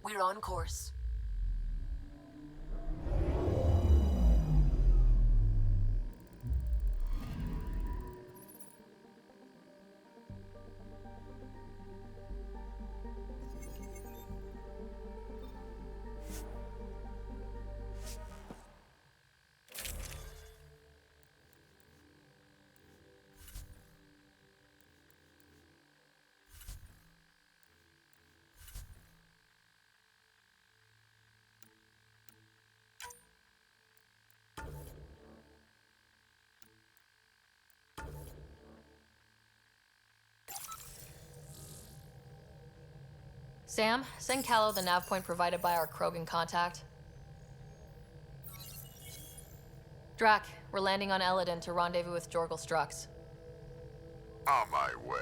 We're on course. Sam, send Callow the nav point provided by our Krogan contact. Drac, we're landing on Elaaden to rendezvous with Jorgal Strux. On my way.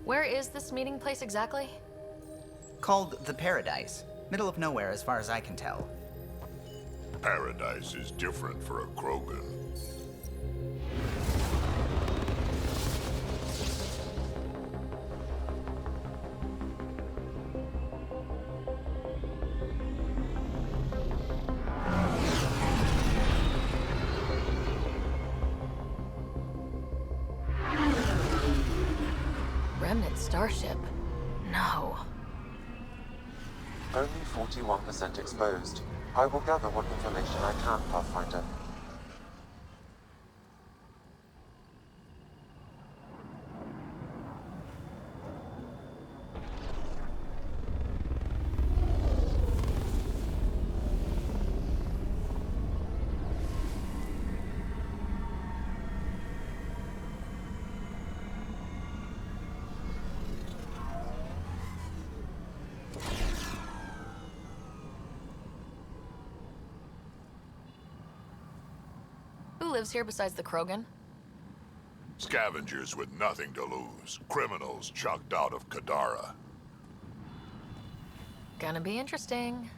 Where is this meeting place exactly? Called the Paradise. Middle of nowhere as far as I can tell. Paradise is different for a Krogan. Remnant starship? No. Only 41% exposed. I will gather what information I can, Pathfinder. Who lives here besides the Krogan? Scavengers with nothing to lose. Criminals chucked out of Kadara. Gonna be interesting.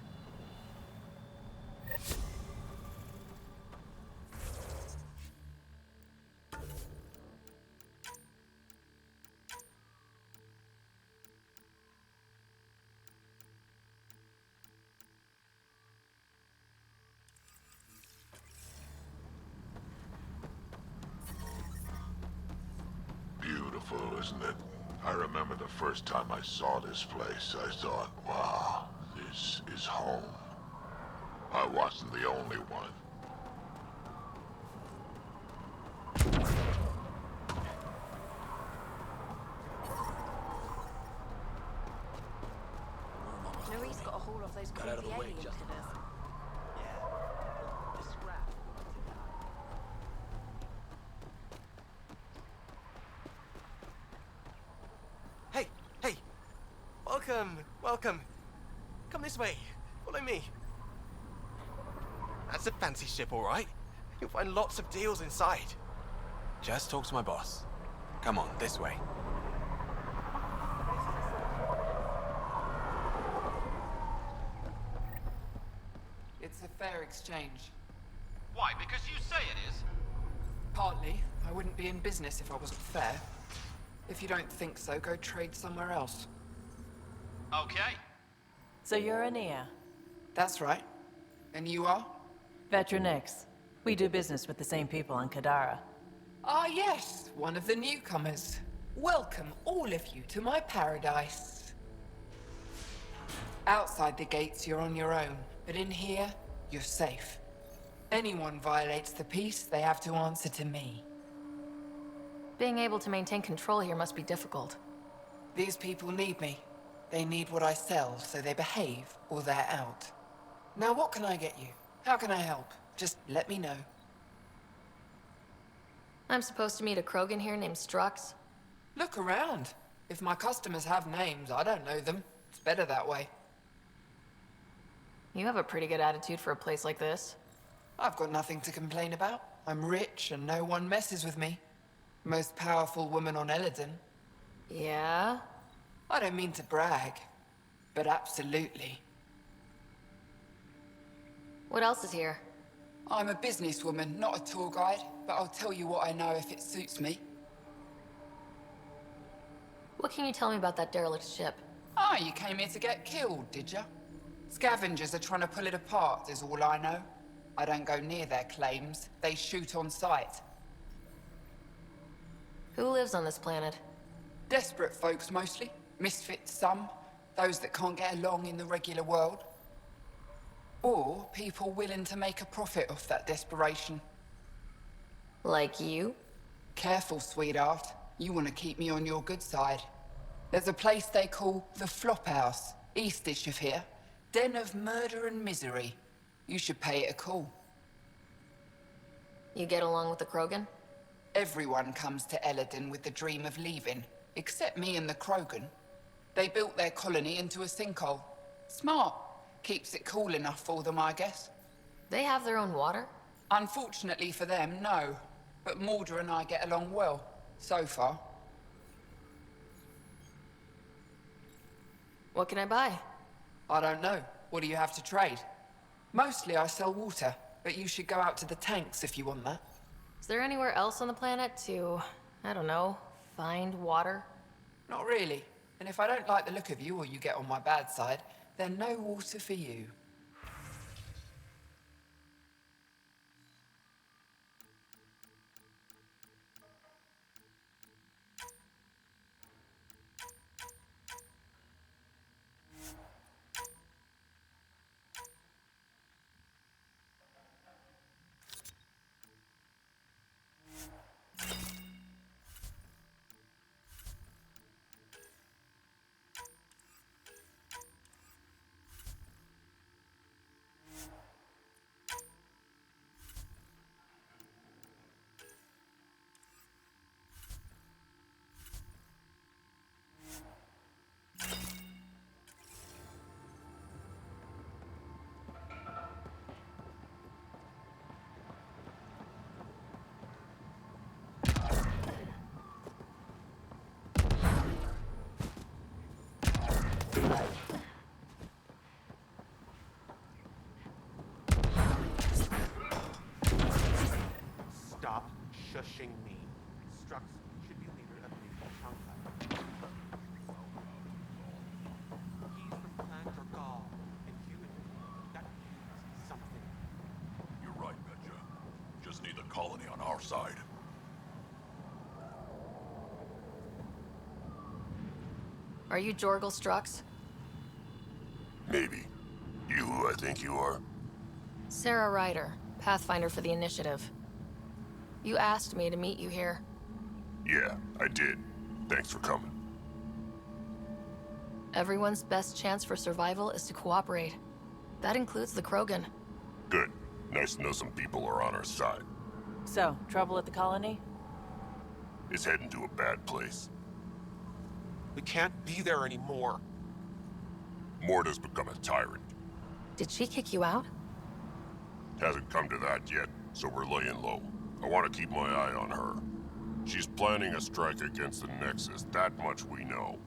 Beautiful, isn't it? I remember the first time I saw this place, I thought, wow, this is home. I wasn't the only one. Maurice got a hold of those creepy alien killers. Hey, hey! Welcome, welcome. Come this way. Follow me. That's a fancy ship, all right. You'll find lots of deals inside. Just talk to my boss. Come on, this way. It's a fair exchange. Why? Because you say it is? Partly. I wouldn't be in business if I wasn't fair. If you don't think so, go trade somewhere else. Okay. So you're Ania. That's right. And you are? Veteran X. We do business with the same people on Kadara. Ah, yes, one of the newcomers. Welcome, all of you, to my paradise. Outside the gates, you're on your own, but in here, you're safe. Anyone violates the peace, they have to answer to me. Being able to maintain control here must be difficult. These people need me. They need what I sell, so they behave, or they're out. Now, what can I get you? How can I help? Just let me know. I'm supposed to meet a Krogan here named Strux. Look around. If my customers have names, I don't know them. It's better that way. You have a pretty good attitude for a place like this. I've got nothing to complain about. I'm rich and no one messes with me. Most powerful woman on Elaaden. Yeah? I don't mean to brag, but absolutely. What else is here? I'm a businesswoman, not a tour guide, but I'll tell you what I know if it suits me. What can you tell me about that derelict ship? Ah, you came here to get killed, did ya? Scavengers are trying to pull it apart, is all I know. I don't go near their claims. They shoot on sight. Who lives on this planet? Desperate folks, mostly. Misfits, some. Those that can't get along in the regular world. Or people willing to make a profit off that desperation. Like you? Careful, sweetheart. You want to keep me on your good side. There's a place they call the Flop House, eastish of here. Den of murder and misery. You should pay it a call. You get along with the Krogan? Everyone comes to Elaaden with the dream of leaving, except me and the Krogan. They built their colony into a sinkhole. Smart. Keeps it cool enough for them, I guess. They have their own water? Unfortunately for them, no. But Morda and I get along well, so far. What can I buy? I don't know. What do you have to trade? Mostly I sell water, but you should go out to the tanks if you want that. Is there anywhere else on the planet to, I don't know, find water? Not really. And if I don't like the look of you or you get on my bad side, then no water for you. Stop shushing me. Strux should be leader of the Shankar. He's from Clan Jorgal, and you and me, that means something. You're right, Betcha. Just need the colony on our side. Are you Jorgal Strux? Maybe. You who I think you are? Sara Ryder, Pathfinder for the Initiative. You asked me to meet you here. Yeah, I did. Thanks for coming. Everyone's best chance for survival is to cooperate. That includes the Krogan. Good. Nice to know some people are on our side. So, trouble at the colony? It's heading to a bad place. We can't be there anymore. Morda's become a tyrant. Did she kick you out? Hasn't come to that yet, so we're laying low. I want to keep my eye on her. She's planning a strike against the Nexus, that much we know.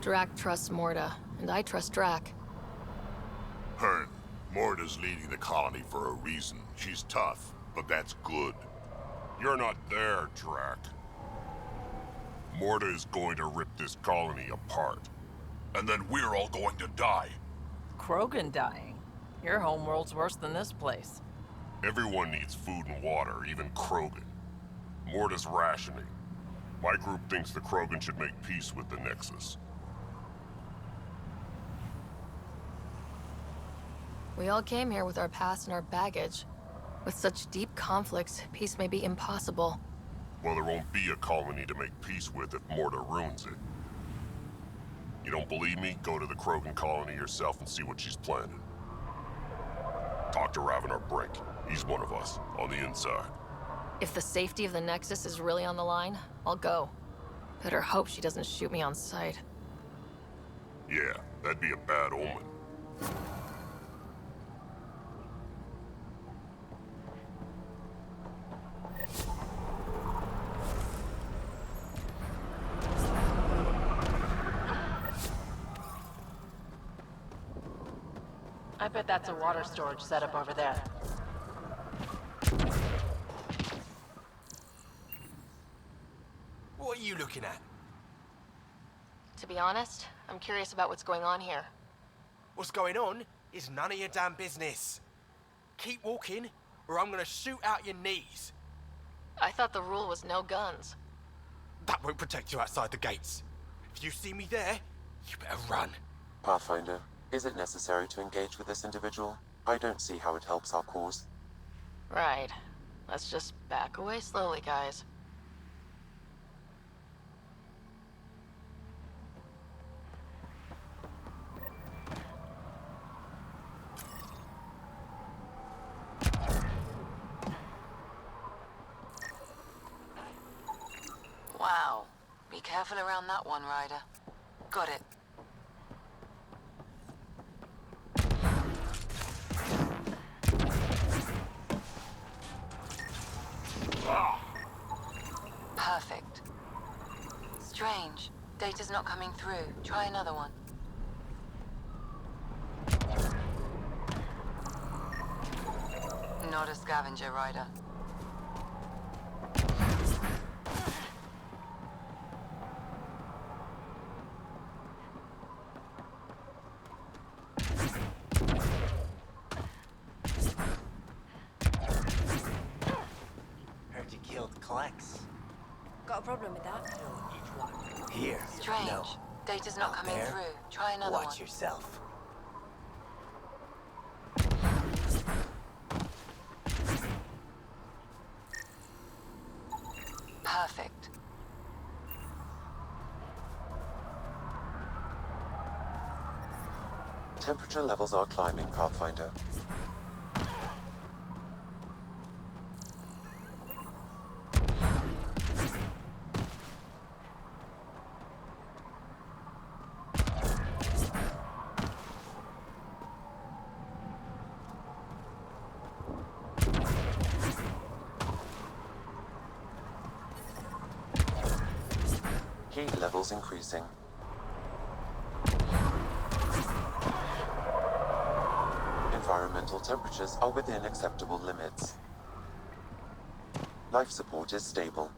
Drac trusts Morda, and I trust Drac. Hearn, Morda's leading the colony for a reason. She's tough, but that's good. You're not there, Drac. Morda is going to rip this colony apart. And then we're all going to die. Krogan dying? Your homeworld's worse than this place. Everyone needs food and water, even Krogan. Morda's rationing. My group thinks the Krogan should make peace with the Nexus. We all came here with our past and our baggage. With such deep conflicts, peace may be impossible. Well, there won't be a colony to make peace with if Morda ruins it. You don't believe me? Go to the Krogan colony yourself and see what she's planning. Talk to Ravenar Brink. He's one of us, on the inside. If the safety of the Nexus is really on the line, I'll go. Better hope she doesn't shoot me on sight. Yeah, that'd be a bad omen. I bet that's a water storage setup over there. What are you looking at? To be honest, I'm curious about what's going on here. What's going on is none of your damn business. Keep walking, or I'm gonna shoot out your knees. I thought the rule was no guns. That won't protect you outside the gates. If you see me there, you better run. Pathfinder, is it necessary to engage with this individual? I don't see how it helps our cause. Right. Let's just back away slowly, guys. Wow. Be careful around that one, Ryder. Got it. Perfect. Strange. Data's not coming through. Try another one. Not a scavenger, Ryder. Heard you killed Klex. Got a problem with that? Each one. Here. Strange. No. Data's not Out coming there. through. Try another one. Watch yourself. Perfect. Temperature levels are climbing, Pathfinder. Heat levels increasing. Environmental temperatures are within acceptable limits. Life support is stable.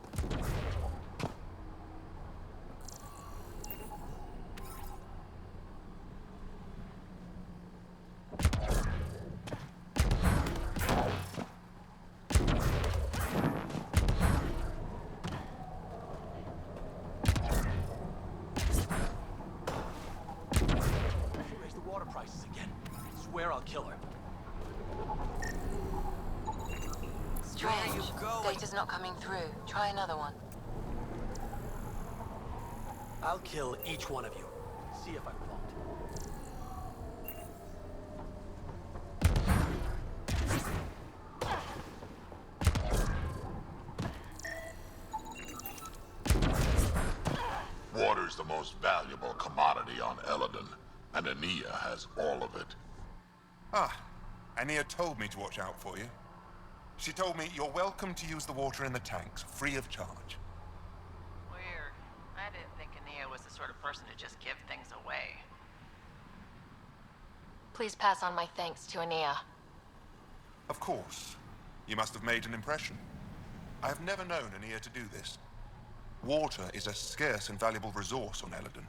Raise the water prices again. I swear I'll kill her. Strange. Data's not coming through. Try another one. I'll kill each one of you. See if I'm wrong. Water's the most valuable commodity on Elaaden, and Ania has all of it. Ah, Ania told me to watch out for you. She told me you're welcome to use the water in the tanks, free of charge. Weird. I didn't think Ania was the sort of person to just give things away. Please pass on my thanks to Ania. Of course. You must have made an impression. I have never known Ania to do this. Water is a scarce and valuable resource on Elaaden.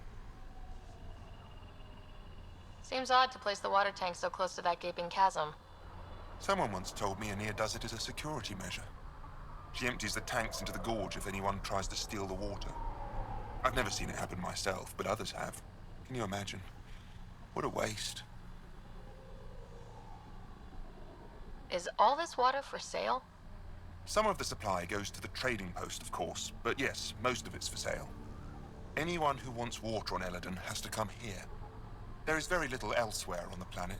Seems odd to place the water tank so close to that gaping chasm. Someone once told me Ania does it as a security measure. She empties the tanks into the gorge if anyone tries to steal the water. I've never seen it happen myself, but others have. Can you imagine? What a waste. Is all this water for sale? Some of the supply goes to the trading post, of course, but yes, most of it's for sale. Anyone who wants water on Elaaden has to come here. There is very little elsewhere on the planet.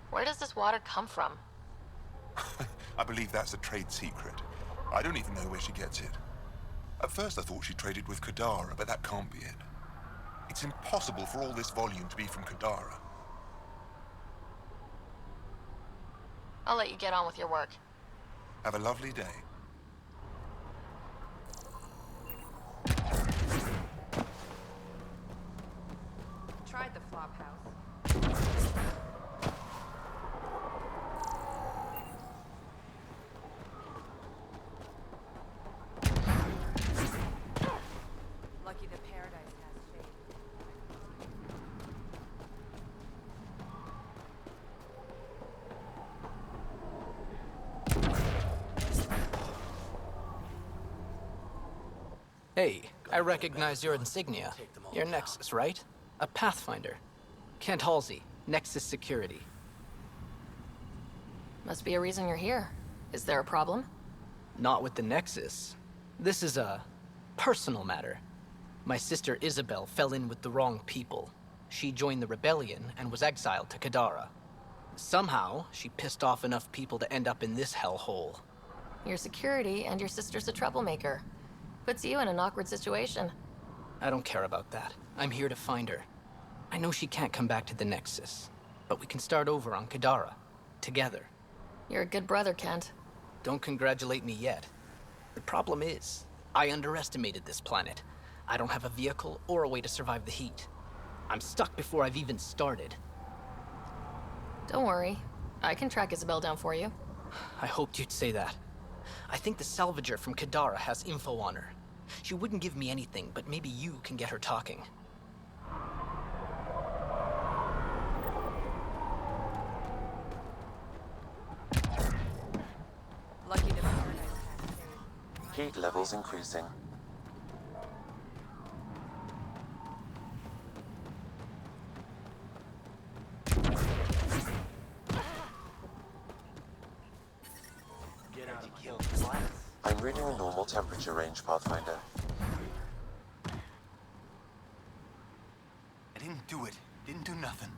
Where does this water come from? I believe that's a trade secret. I don't even know where she gets it. At first I thought she traded with Kadara, but that can't be it. It's impossible for all this volume to be from Kadara. I'll let you get on with your work. Have a lovely day. Lucky the paradise has shade. Hey, I recognize your insignia. Your Nexus, right? A Pathfinder. Kent Halsey, Nexus Security. Must be a reason you're here. Is there a problem? Not with the Nexus. This is a personal matter. My sister Isabel fell in with the wrong people. She joined the rebellion and was exiled to Kadara. Somehow, she pissed off enough people to end up in this hellhole. Your security and your sister's a troublemaker. Puts you in an awkward situation. I don't care about that. I'm here to find her. I know she can't come back to the Nexus, but we can start over on Kadara. Together. You're a good brother, Kent. Don't congratulate me yet. The problem is, I underestimated this planet. I don't have a vehicle or a way to survive the heat. I'm stuck before I've even started. Don't worry. I can track Isabel down for you. I hoped you'd say that. I think the salvager from Kadara has info on her. She wouldn't give me anything, but maybe you can get her talking. Lucky the paradise has shade. Heat levels increasing. Get out of here. Killed Klex. I'm reading a normal temperature range, Pathfinder. I didn't do it. Didn't do nothing.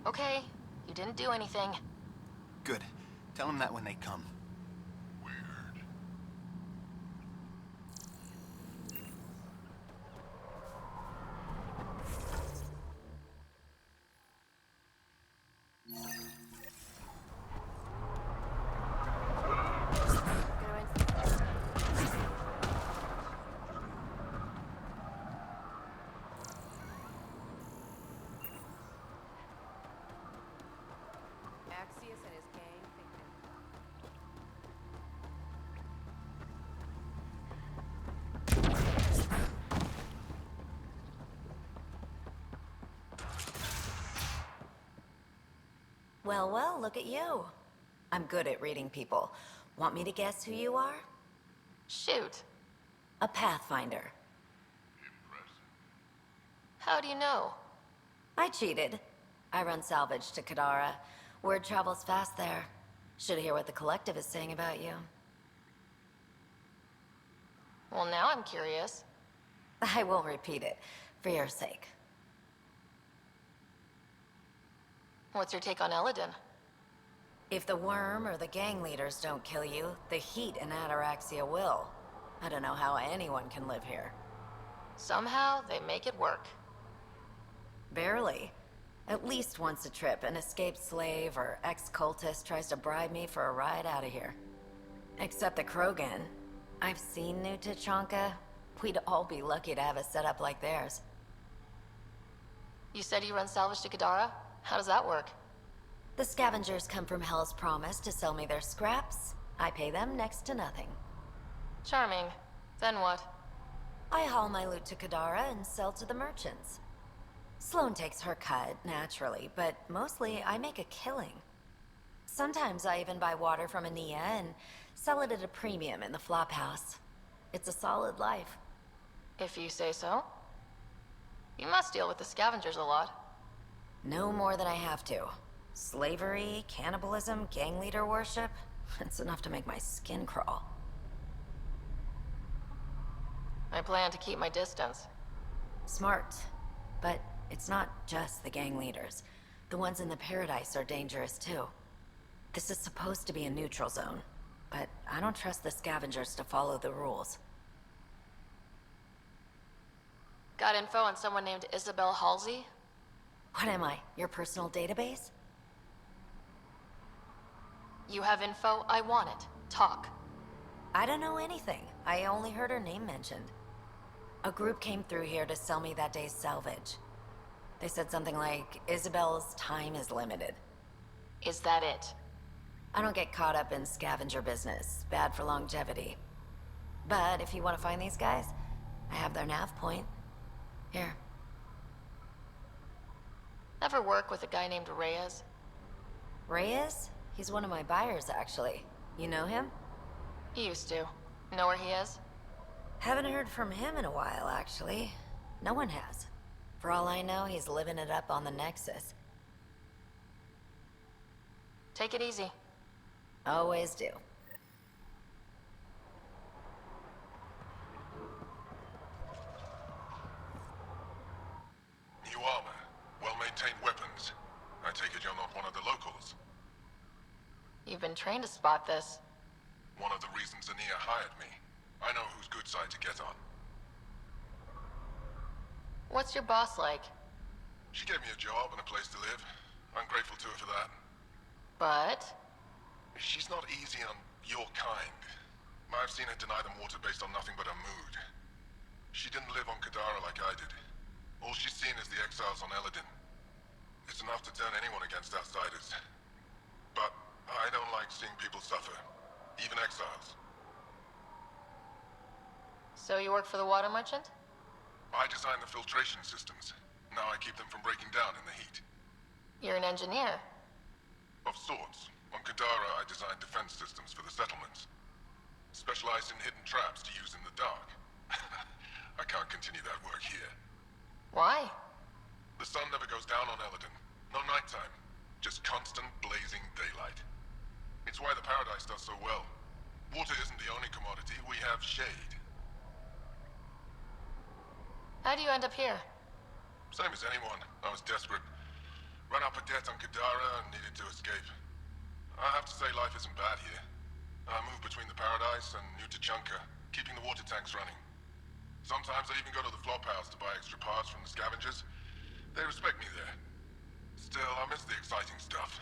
Okay, you didn't do anything. Good. Tell them that when they come. Weird. Axios and his gang think Well, well, look at you. I'm good at reading people. Want me to guess who you are? Shoot. A Pathfinder. How do you know? I cheated. I run salvage to Kadara. Word travels fast there. Should hear what the collective is saying about you. Well, now I'm curious. I won't repeat it, for your sake. What's your take on Elaaden? If the worm or the gang leaders don't kill you, the heat in Ataraxia will. I don't know how anyone can live here. Somehow, they make it work. Barely. At least once a trip, an escaped slave or ex-cultist tries to bribe me for a ride out of here. Except the Krogan. I've seen New Tachanka. We'd all be lucky to have a setup like theirs. You said you run salvage to Kadara? How does that work? The scavengers come from Hell's Promise to sell me their scraps. I pay them next to nothing. Charming. Then what? I haul my loot to Kadara and sell to the merchants. Sloane takes her cut, naturally, but mostly I make a killing. Sometimes I even buy water from Ania and sell it at a premium in the flop house. It's a solid life. If you say so. You must deal with the scavengers a lot. No more than I have to. Slavery, cannibalism, gang leader worship. It's enough to make my skin crawl. I plan to keep my distance. Smart. But it's not just the gang leaders. The ones in the Paradise are dangerous too. This is supposed to be a neutral zone, but I don't trust the scavengers to follow the rules. Got info on someone named Isabel Halsey? What am I, your personal database? You have info? I want it. Talk. I don't know anything. I only heard her name mentioned. A group came through here to sell me that day's salvage. They said something like, Isabel's time is limited. Is that it? I don't get caught up in scavenger business. Bad for longevity. But if you want to find these guys, I have their nav point. Here. Ever work with a guy named Reyes? Reyes? He's one of my buyers, actually. You know him? He used to. Know where he is? Haven't heard from him in a while, actually. No one has. For all I know, he's living it up on the Nexus. Take it easy. Always do. New armor, well-maintained weapons. I take it you're not one of the locals. You've been trained to spot this. One of the reasons Ania hired me. I know whose good side to get on. What's your boss like? She gave me a job and a place to live. I'm grateful to her for that. But? She's not easy on your kind. I've seen her deny them water based on nothing but her mood. She didn't live on Kadara like I did. All she's seen is the exiles on Elaaden. It's enough to turn anyone against outsiders. But I don't like seeing people suffer, even exiles. So you work for the water merchant? I design the filtration systems. Now I keep them from breaking down in the heat. You're an engineer. Of sorts. On Kadara, I designed defense systems for the settlements. Specialized in hidden traps to use in the dark. I can't continue that work here. Why? The sun never goes down on Elaaden. No nighttime. Just constant blazing daylight. It's why the Paradise does so well. Water isn't the only commodity. We have shade. How do you end up here? Same as anyone. I was desperate. Ran up a debt on Kadara and needed to escape. I have to say life isn't bad here. I move between the Paradise and New Tachanka, keeping the water tanks running. Sometimes I even go to the flop house to buy extra parts from the scavengers. They respect me there. Still, I miss the exciting stuff.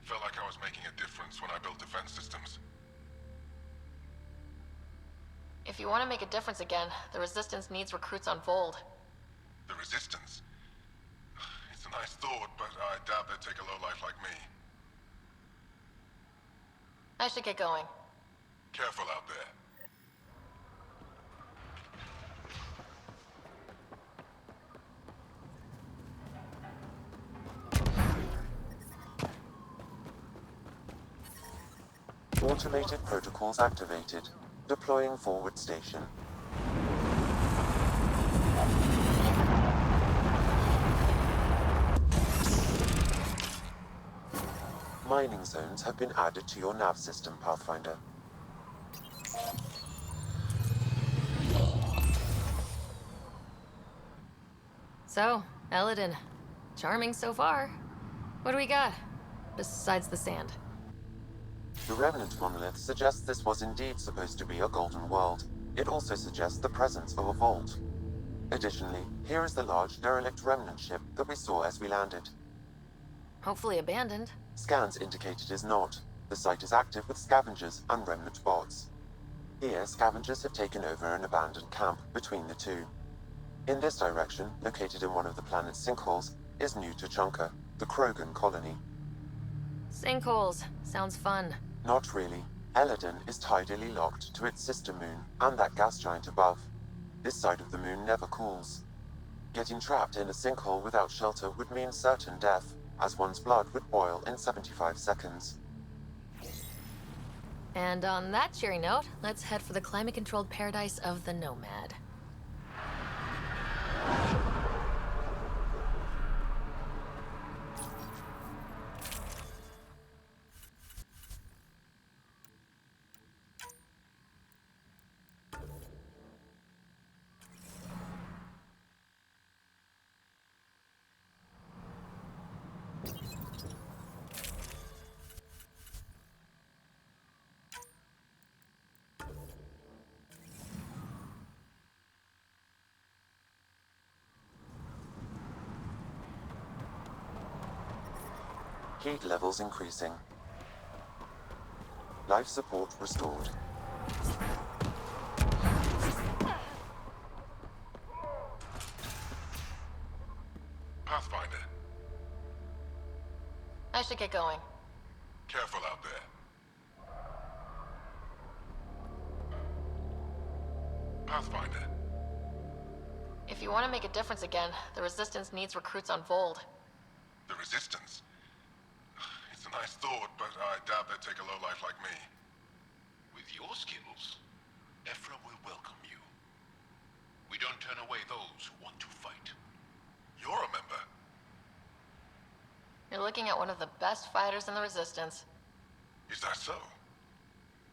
Felt like I was making a difference when I built defense systems. If you want to make a difference again, the Resistance needs recruits on Vold. The Resistance? It's a nice thought, but I doubt they'd take a lowlife like me. I should get going. Careful out there. Automated protocols activated. Deploying forward station. Mining zones have been added to your nav system, Pathfinder. So, Elaaden. Charming so far. What do we got? Besides the sand. The Remnant monolith suggests this was indeed supposed to be a golden world. It also suggests the presence of a vault. Additionally, here is the large derelict remnant ship that we saw as we landed. Hopefully abandoned. Scans indicate it is not. The site is active with scavengers and remnant bots. Here, scavengers have taken over an abandoned camp between the two. In this direction, located in one of the planet's sinkholes, is New Tachanka, the Krogan colony. Sinkholes. Sounds fun. Not really. Elaaden is tidally locked to its sister moon and that gas giant above. This side of the moon never cools. Getting trapped in a sinkhole without shelter would mean certain death, as one's blood would boil in 75 seconds. And on that cheery note, let's head for the climate-controlled paradise of the Nomad. Heat levels increasing. Life support restored. Pathfinder. I should get going. Careful out there. Pathfinder. If you want to make a difference again, the Resistance needs recruits on Vold. The Resistance? It's a nice thought, but I doubt they'd take a lowlife like me. With your skills, Ephra will welcome you. We don't turn away those who want to fight. You're a member. You're looking at one of the best fighters in the Resistance. Is that so?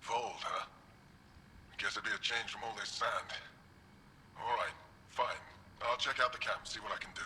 Vold, huh? I guess it'd be a change from all this sand. All right, fine. I'll check out the camp, see what I can do.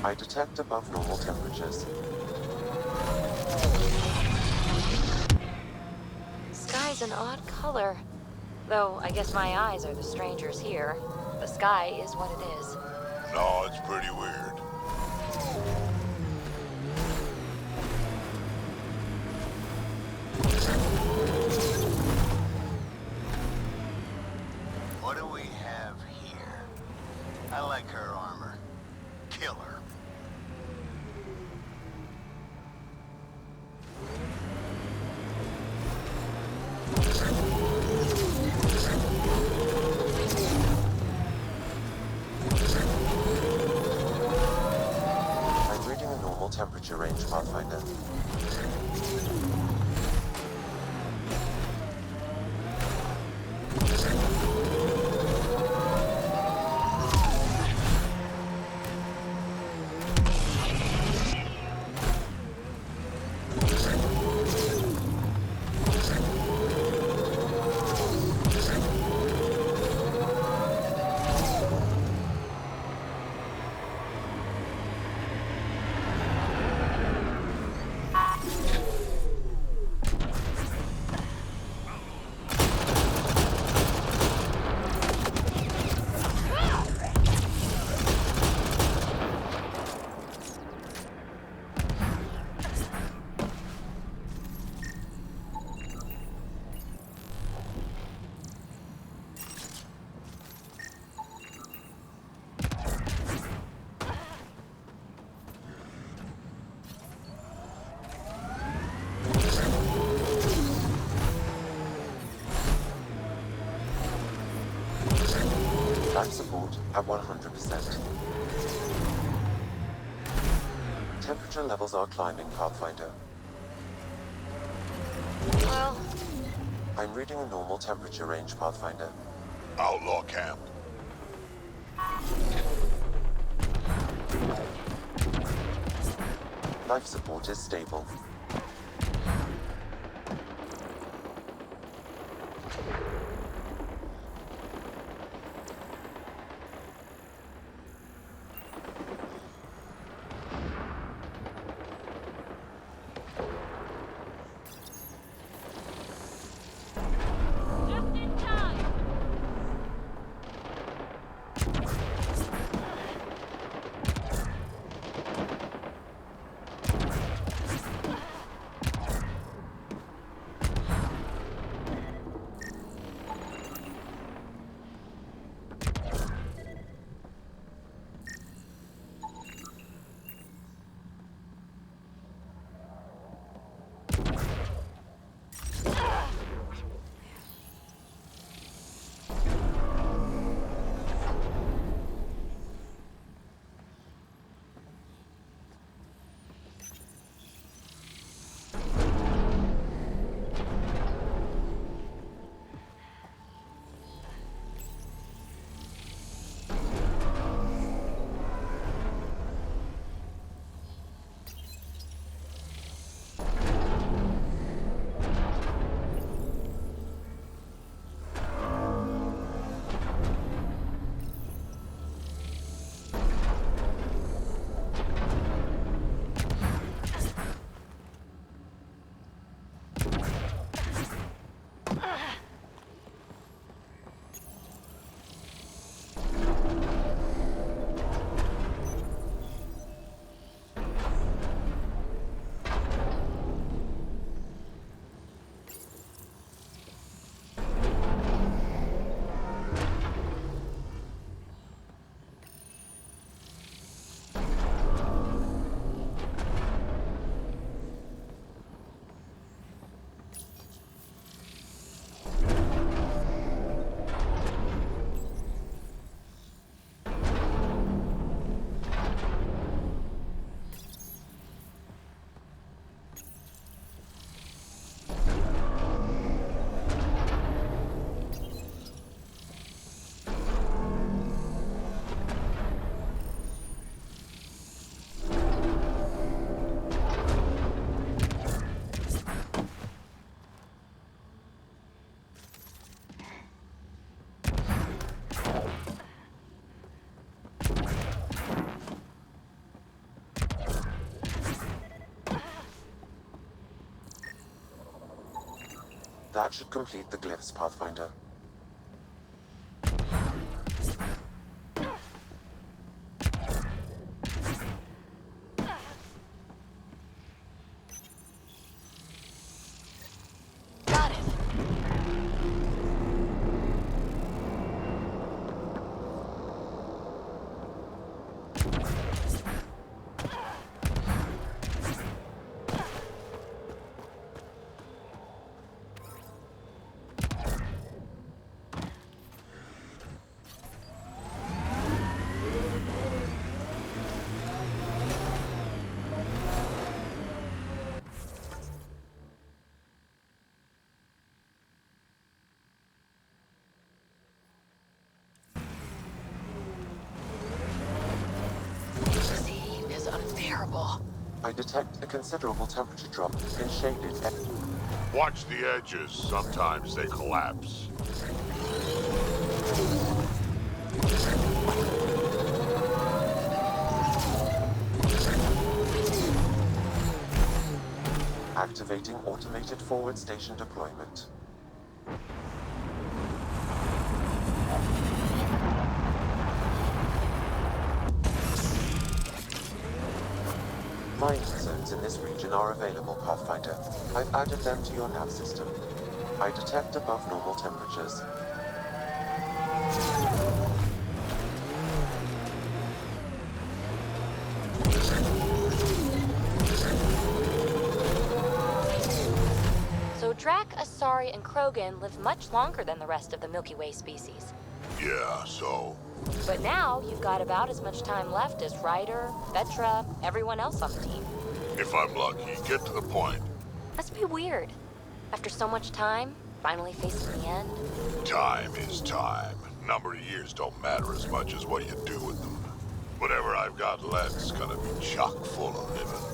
I detect above normal temperatures. Sky's an odd color. Though, I guess my eyes are the strangers here. The sky is what it is. No, it's pretty weird. What do we have here? I like her armor. Kill her. I'm reading a normal temperature range, Pathfinder. Life support at 100%. Temperature levels are climbing, Pathfinder. Well, I'm reading a normal temperature range, Pathfinder. Outlaw camp. Life support is stable. That should complete the glyphs, Pathfinder. Got it. This heat is unbearable. I detect a considerable temperature drop in shaded areas. Watch the edges. Sometimes they collapse. Activating automated forward station deployment. Mining zones in this region are available, Pathfinder. I've added them to your nav system. I detect above normal temperatures. So Drac, Asari, and Krogan live much longer than the rest of the Milky Way species. Yeah, so... But now you've got about as much time left as Ryder, Vetra, everyone else on the team. If I'm lucky, get to the point. Must be weird. After so much time, finally facing the end. Time is time. Number of years don't matter as much as what you do with them. Whatever I've got left's gonna be chock full of living.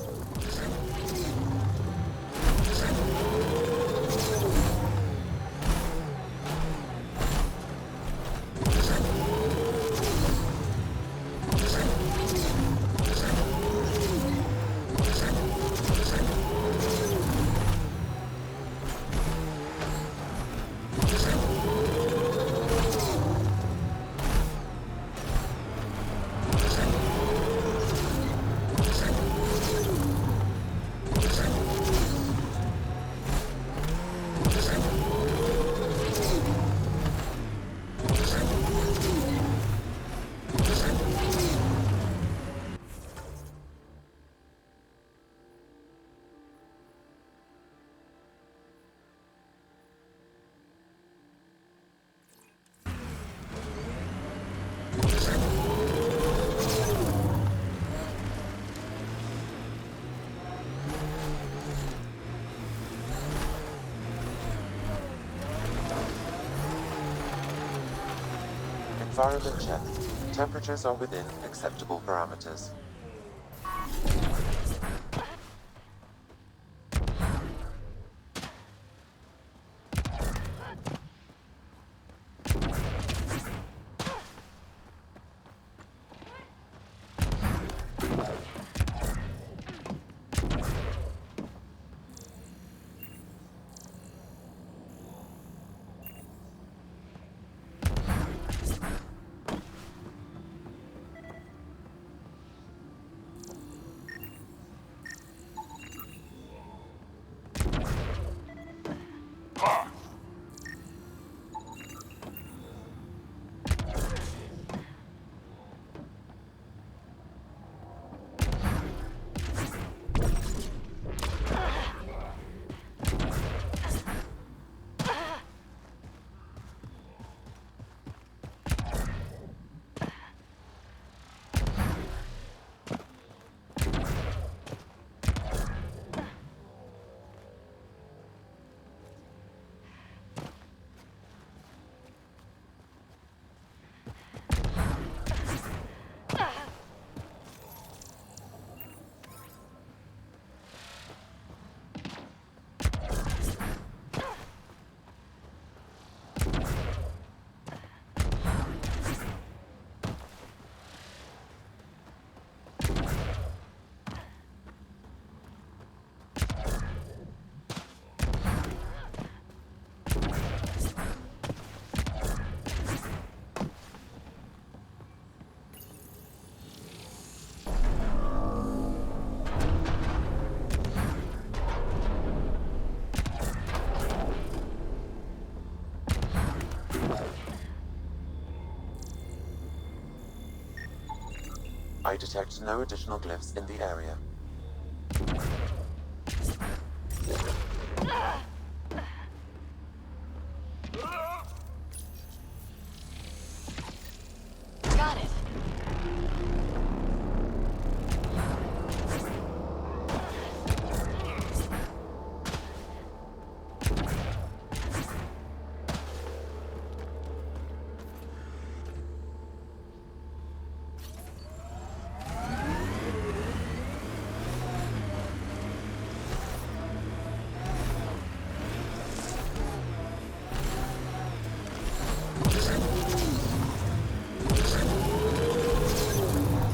Environment check. Temperatures are within acceptable parameters. I detect no additional glyphs in the area. Got it.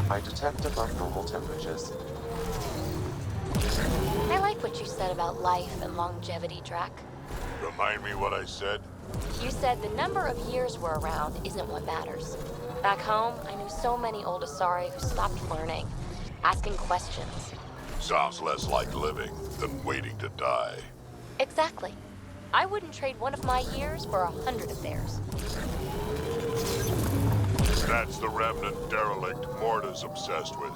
I detect above normal temperatures. I like what you said about life and longevity, Drac. Remind me what I said? You said the number of years we're around isn't what matters. Back home, I knew so many old Asari who stopped learning, asking questions. Sounds less like living than waiting to die. Exactly. I wouldn't trade one of my years for 100 of theirs. That's the remnant derelict Morta's obsessed with.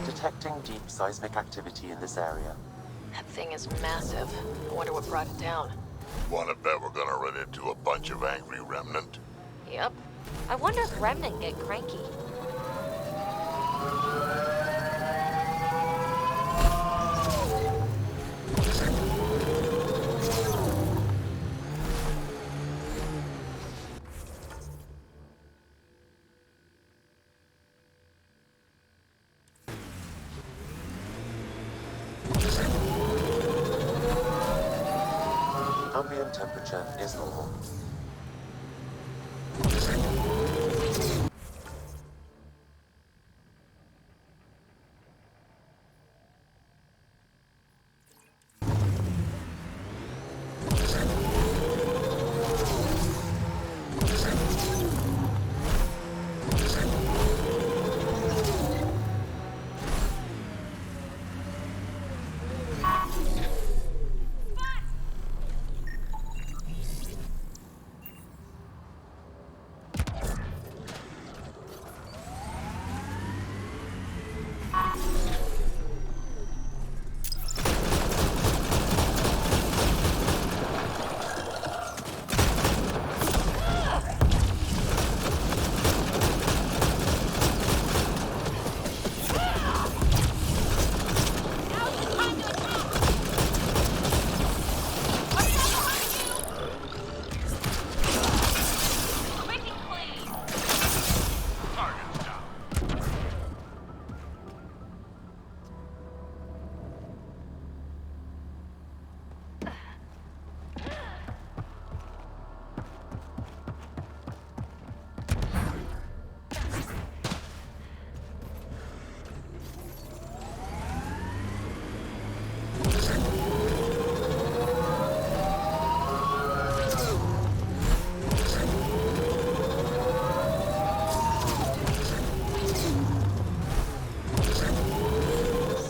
Detecting deep seismic activity in this area. That thing is massive. I wonder what brought it down. Wanna bet we're gonna run into a bunch of angry remnant? Yep. I wonder if Remnant get cranky. Ambient temperature is normal.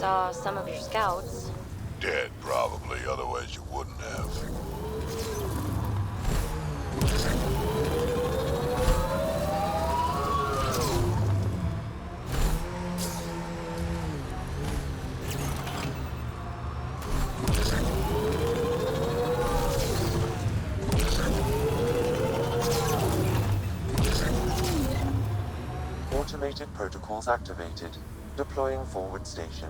Saw some of your scouts. Dead, probably, otherwise you wouldn't have. Automated protocols activated. Deploying forward station.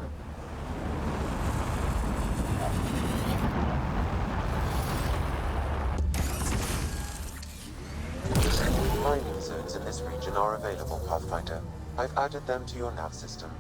Mining zones in this region are available, Pathfinder. I've added them to your nav system.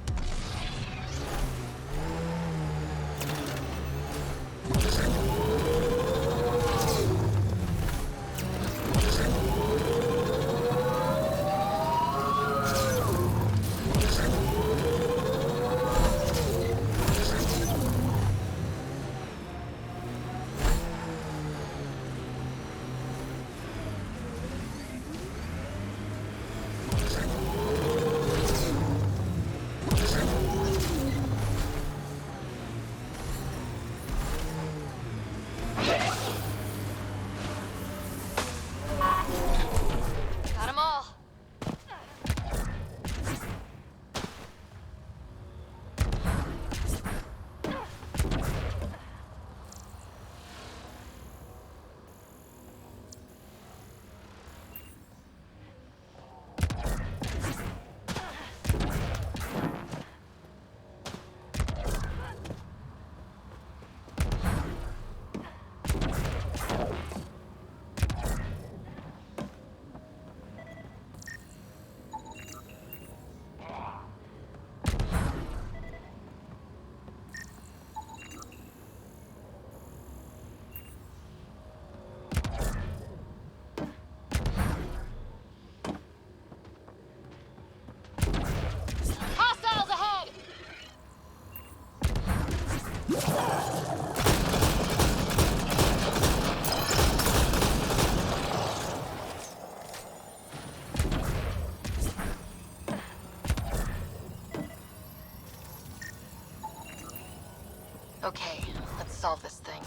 Let's solve this thing.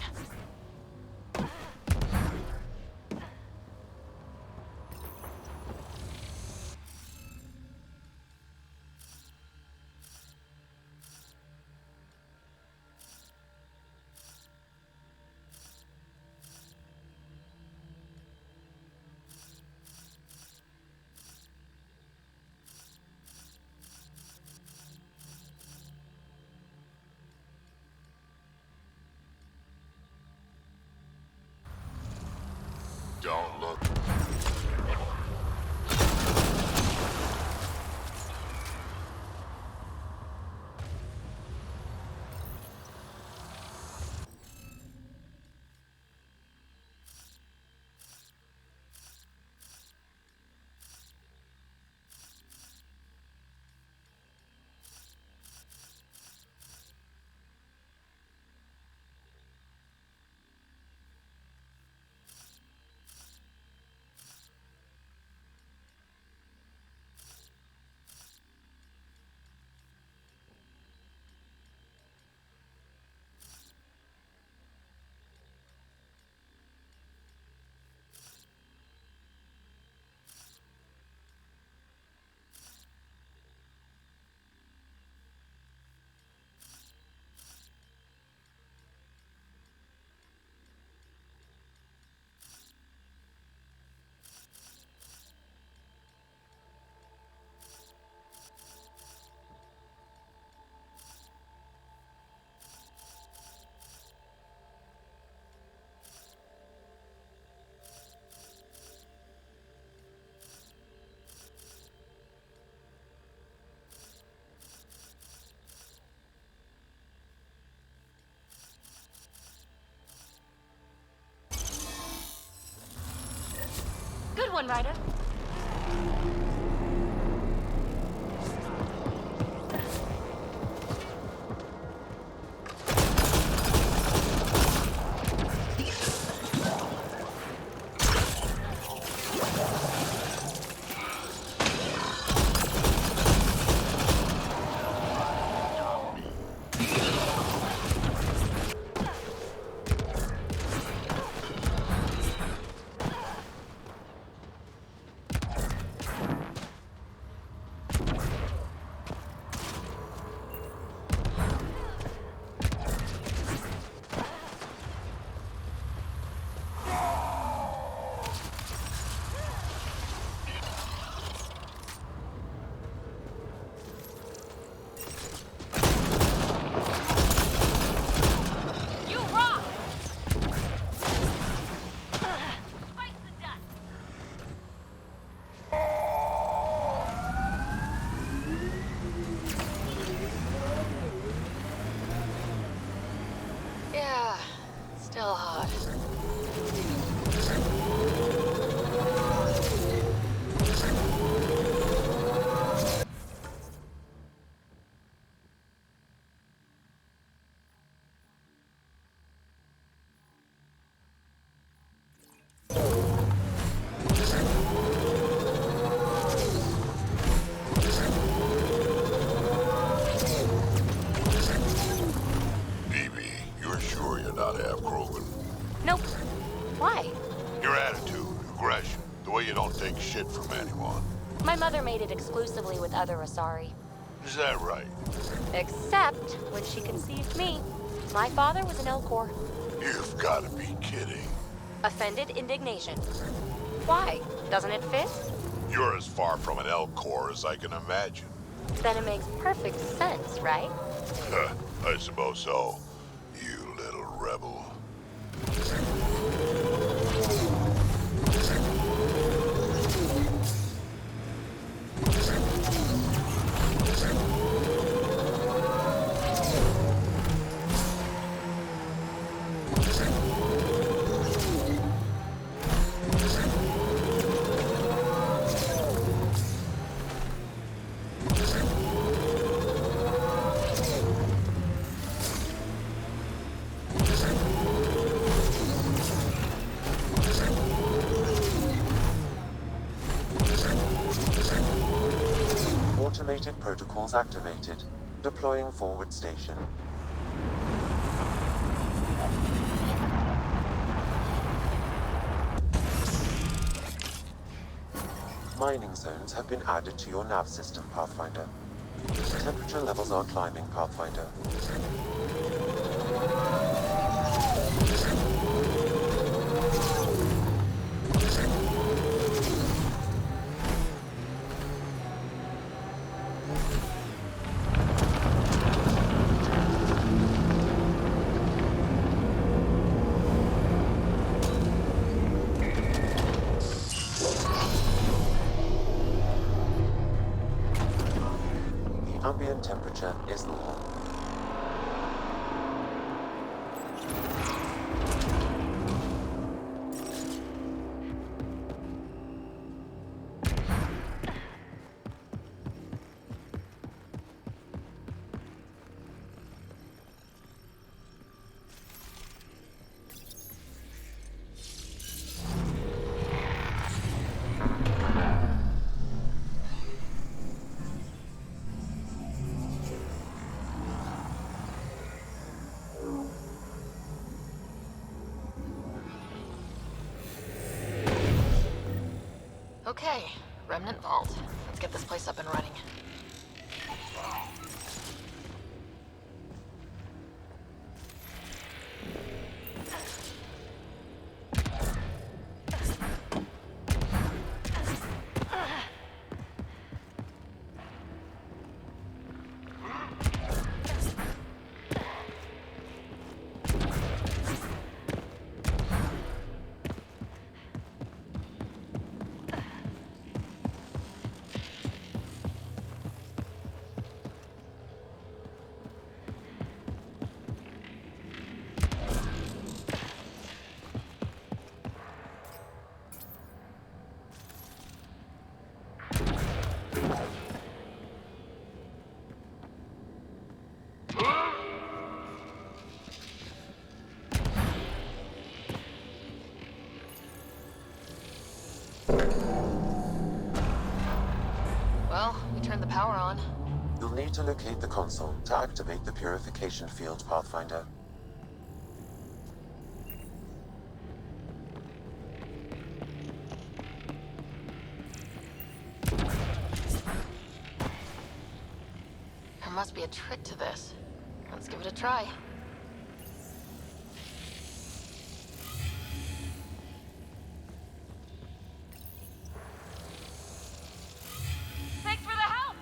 Don't look. Good one, Ryder. Still hot. Nope. Why? Your attitude, aggression, the way you don't take shit from anyone. My mother made it exclusively with other Asari. Is that right? Except when she conceived me. My father was an Elcor. You've got to be kidding. Offended indignation. Why? Doesn't it fit? You're as far from an Elcor as I can imagine. Then it makes perfect sense, right? I suppose so. You little rebel. Automated protocols activated. Deploying forward station. mining zones have been added to your nav system, Pathfinder. Temperature levels are climbing, Pathfinder. Ambient temperature is normal. Okay, Remnant Vault. Let's get this place up and running. Well, we turned the power on. You'll need to locate the console to activate the purification field, Pathfinder. There must be a trick to this. Let's give it a try. Thanks for the help!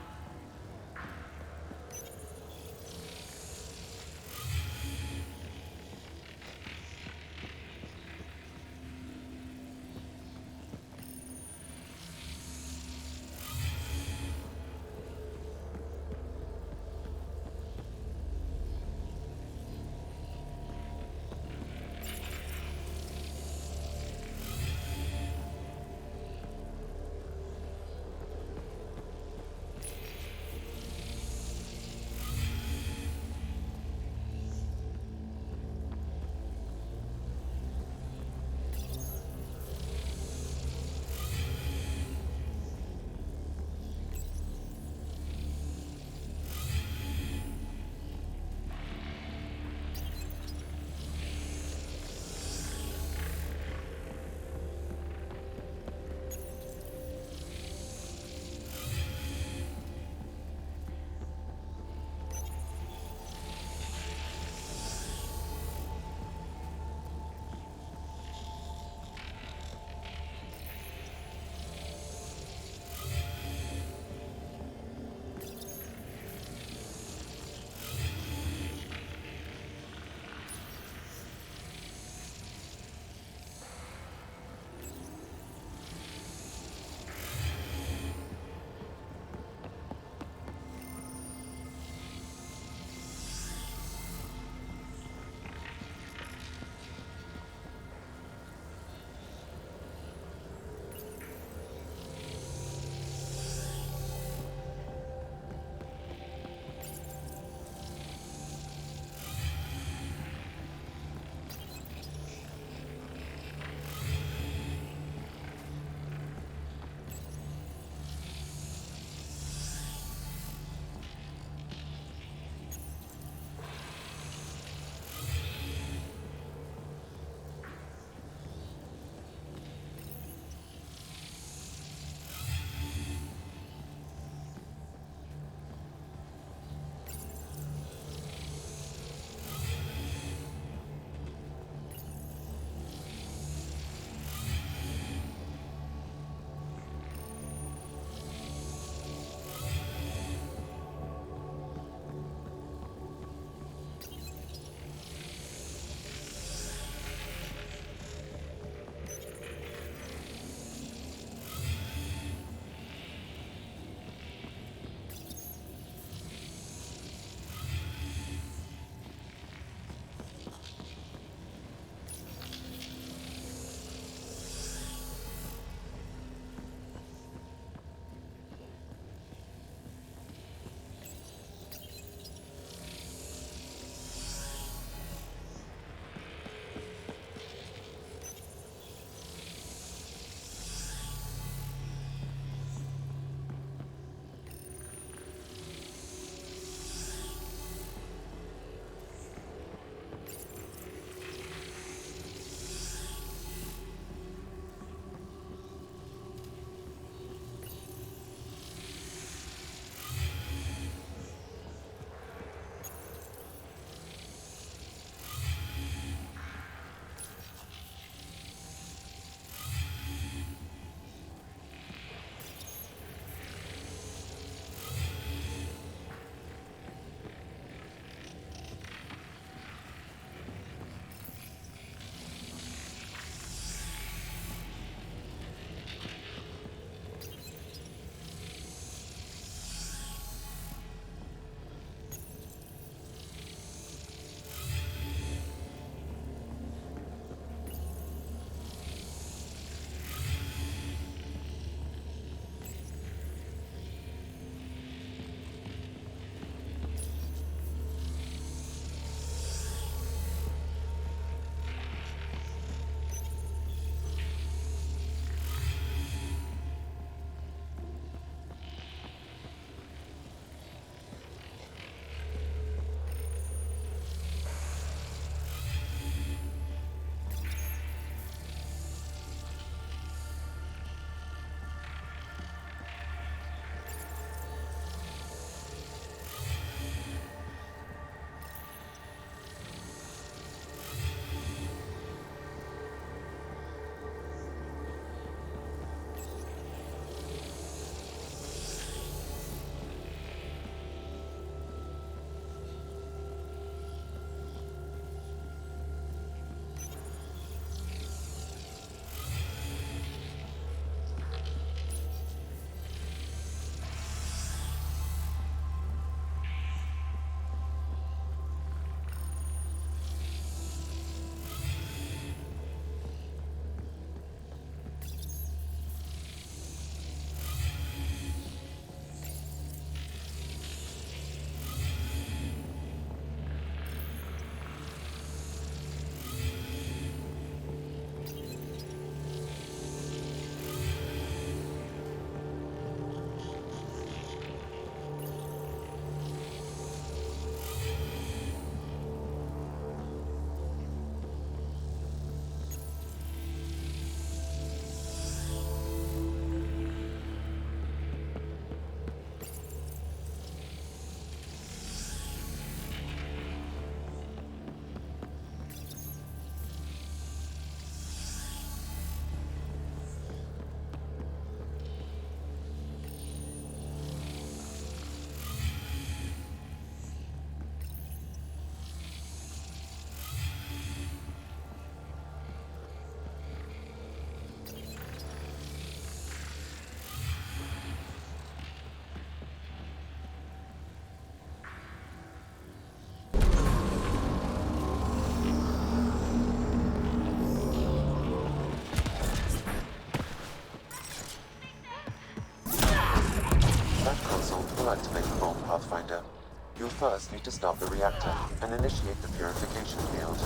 to start the reactor and initiate the purification field.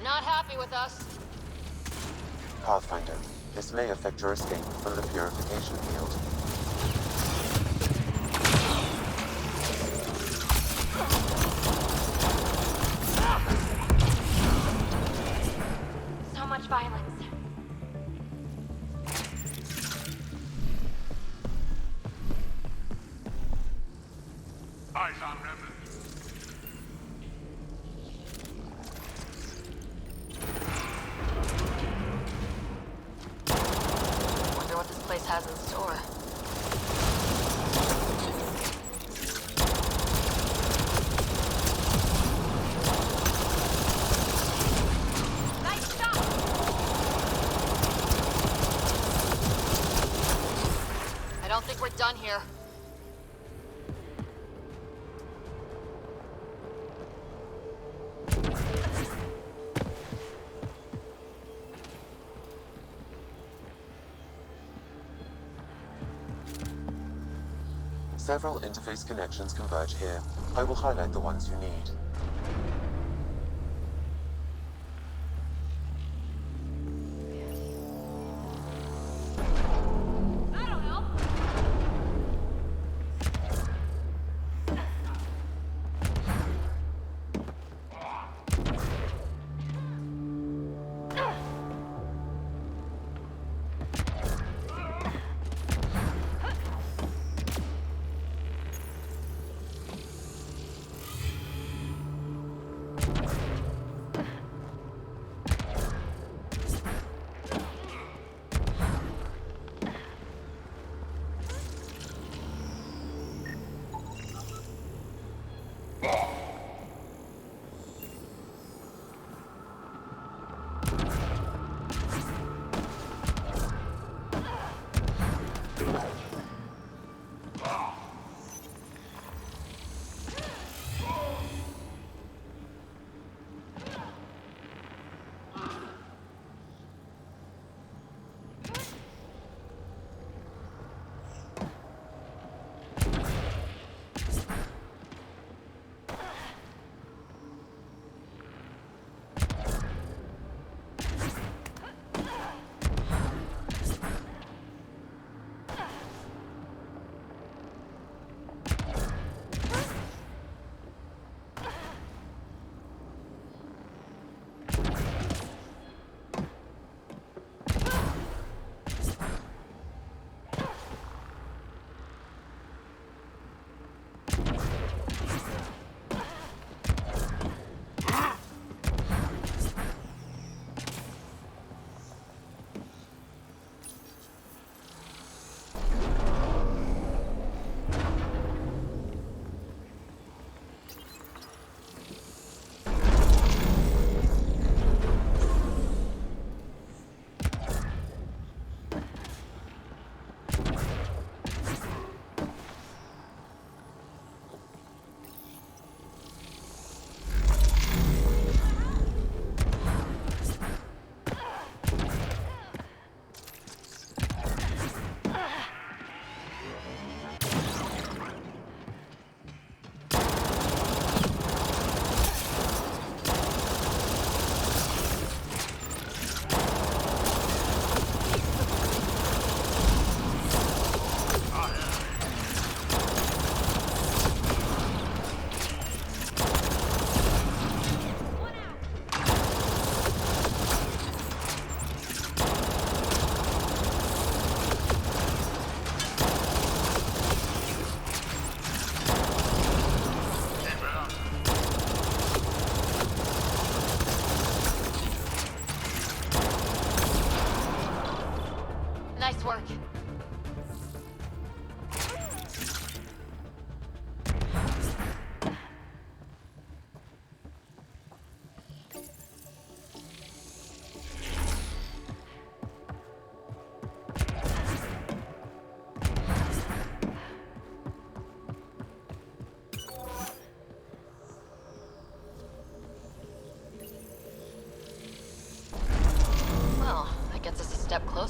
Not happy with us. Pathfinder, this may affect your escape from the purification field. So much violence. Eyes on Remnant. Wonder what this place has in store. Nice shot! I don't think we're done here. Several interface connections converge here. I will highlight the ones you need. That'll help.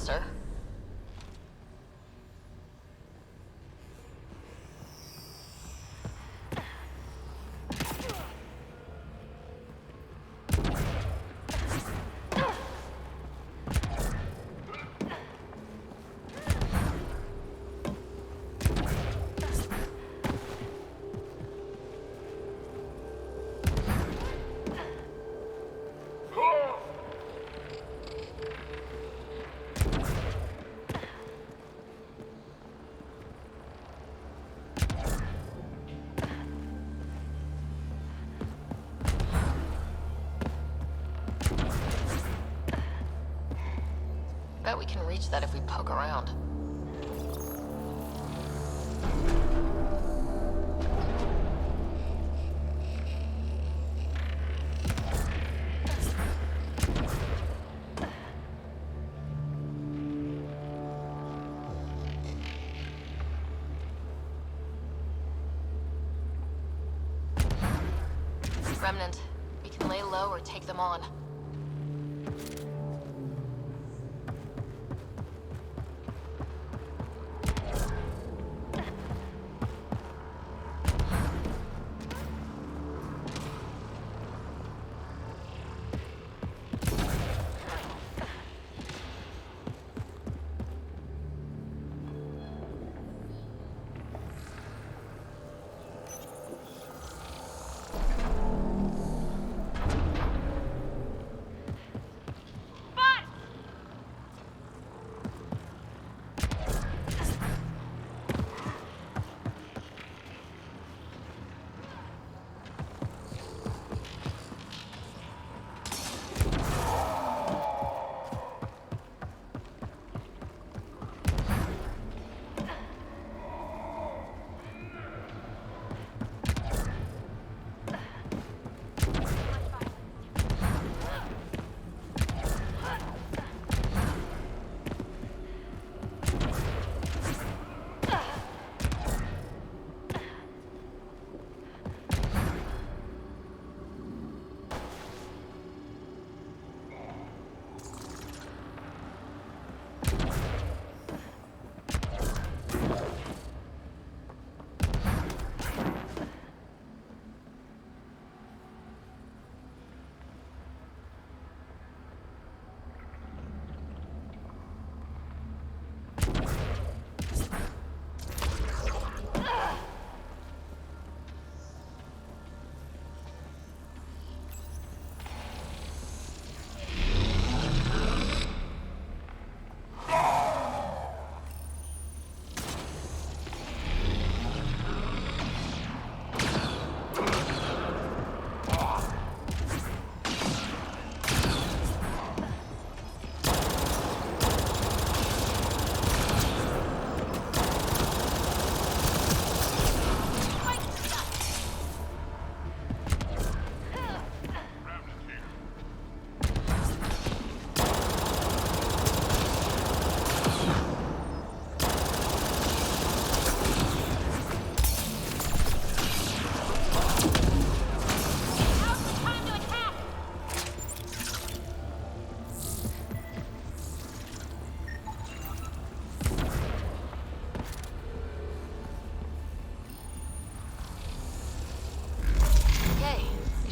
sir. Bet we can reach that if we poke around. Remnant, we can lay low or take them on.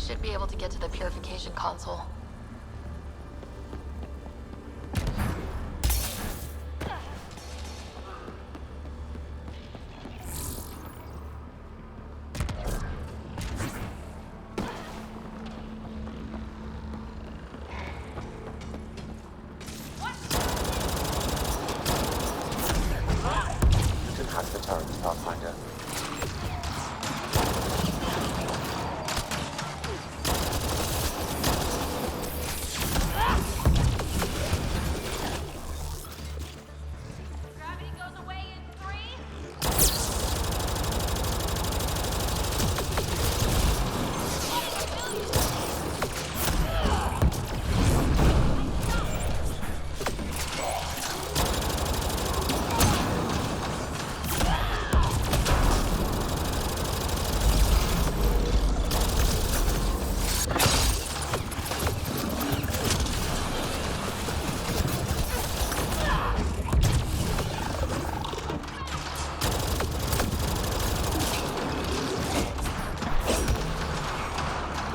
Should be able to get to the purification console. You can hack the turret, Pathfinder.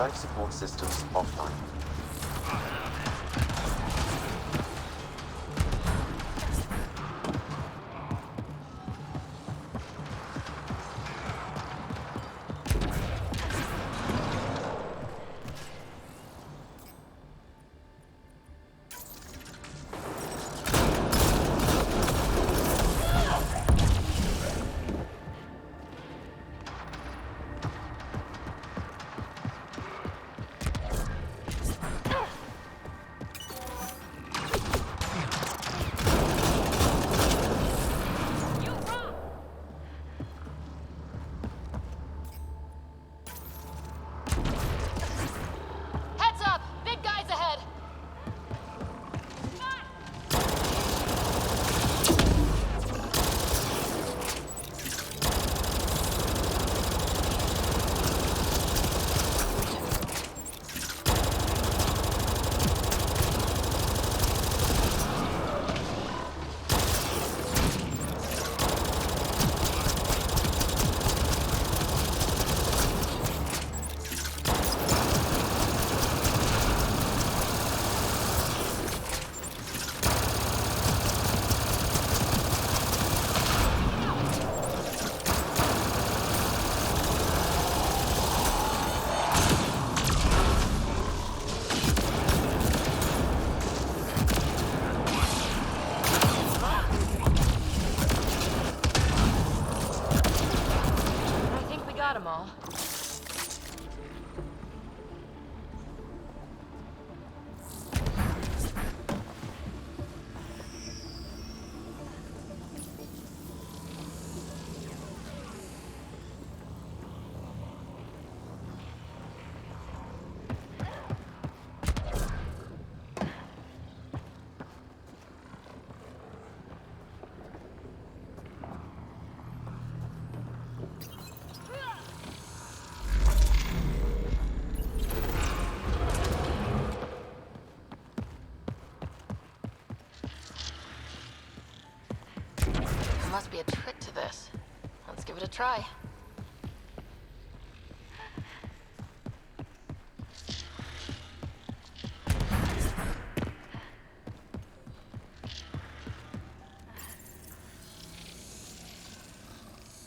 life support systems offline. Must be a trick to this. Let's give it a try.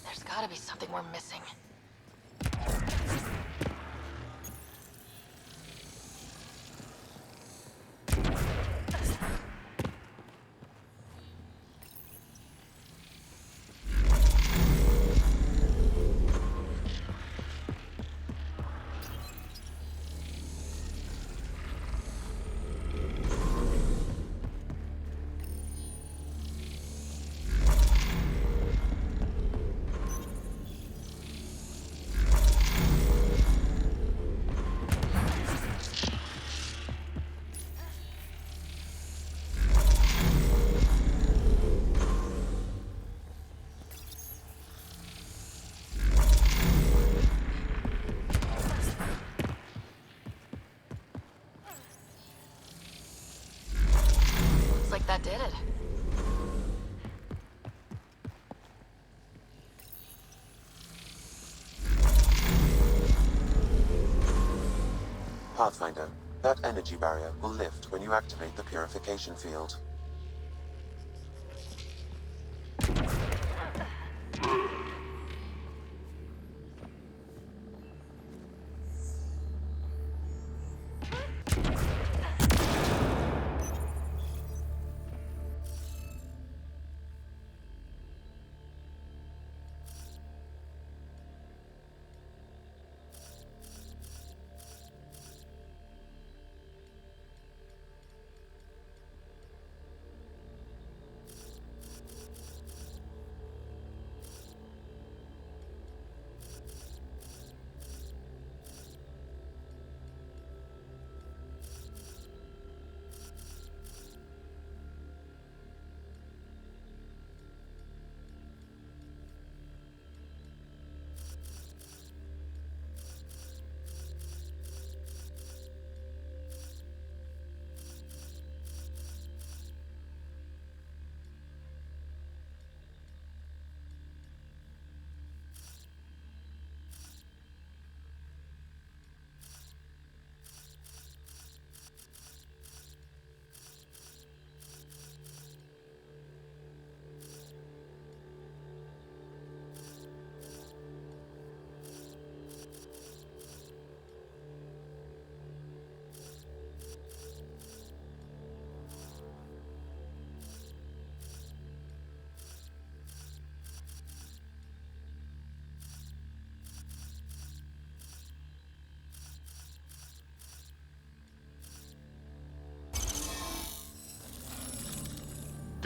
There's gotta be something we're missing. That did it. Pathfinder, that energy barrier will lift when you activate the purification field.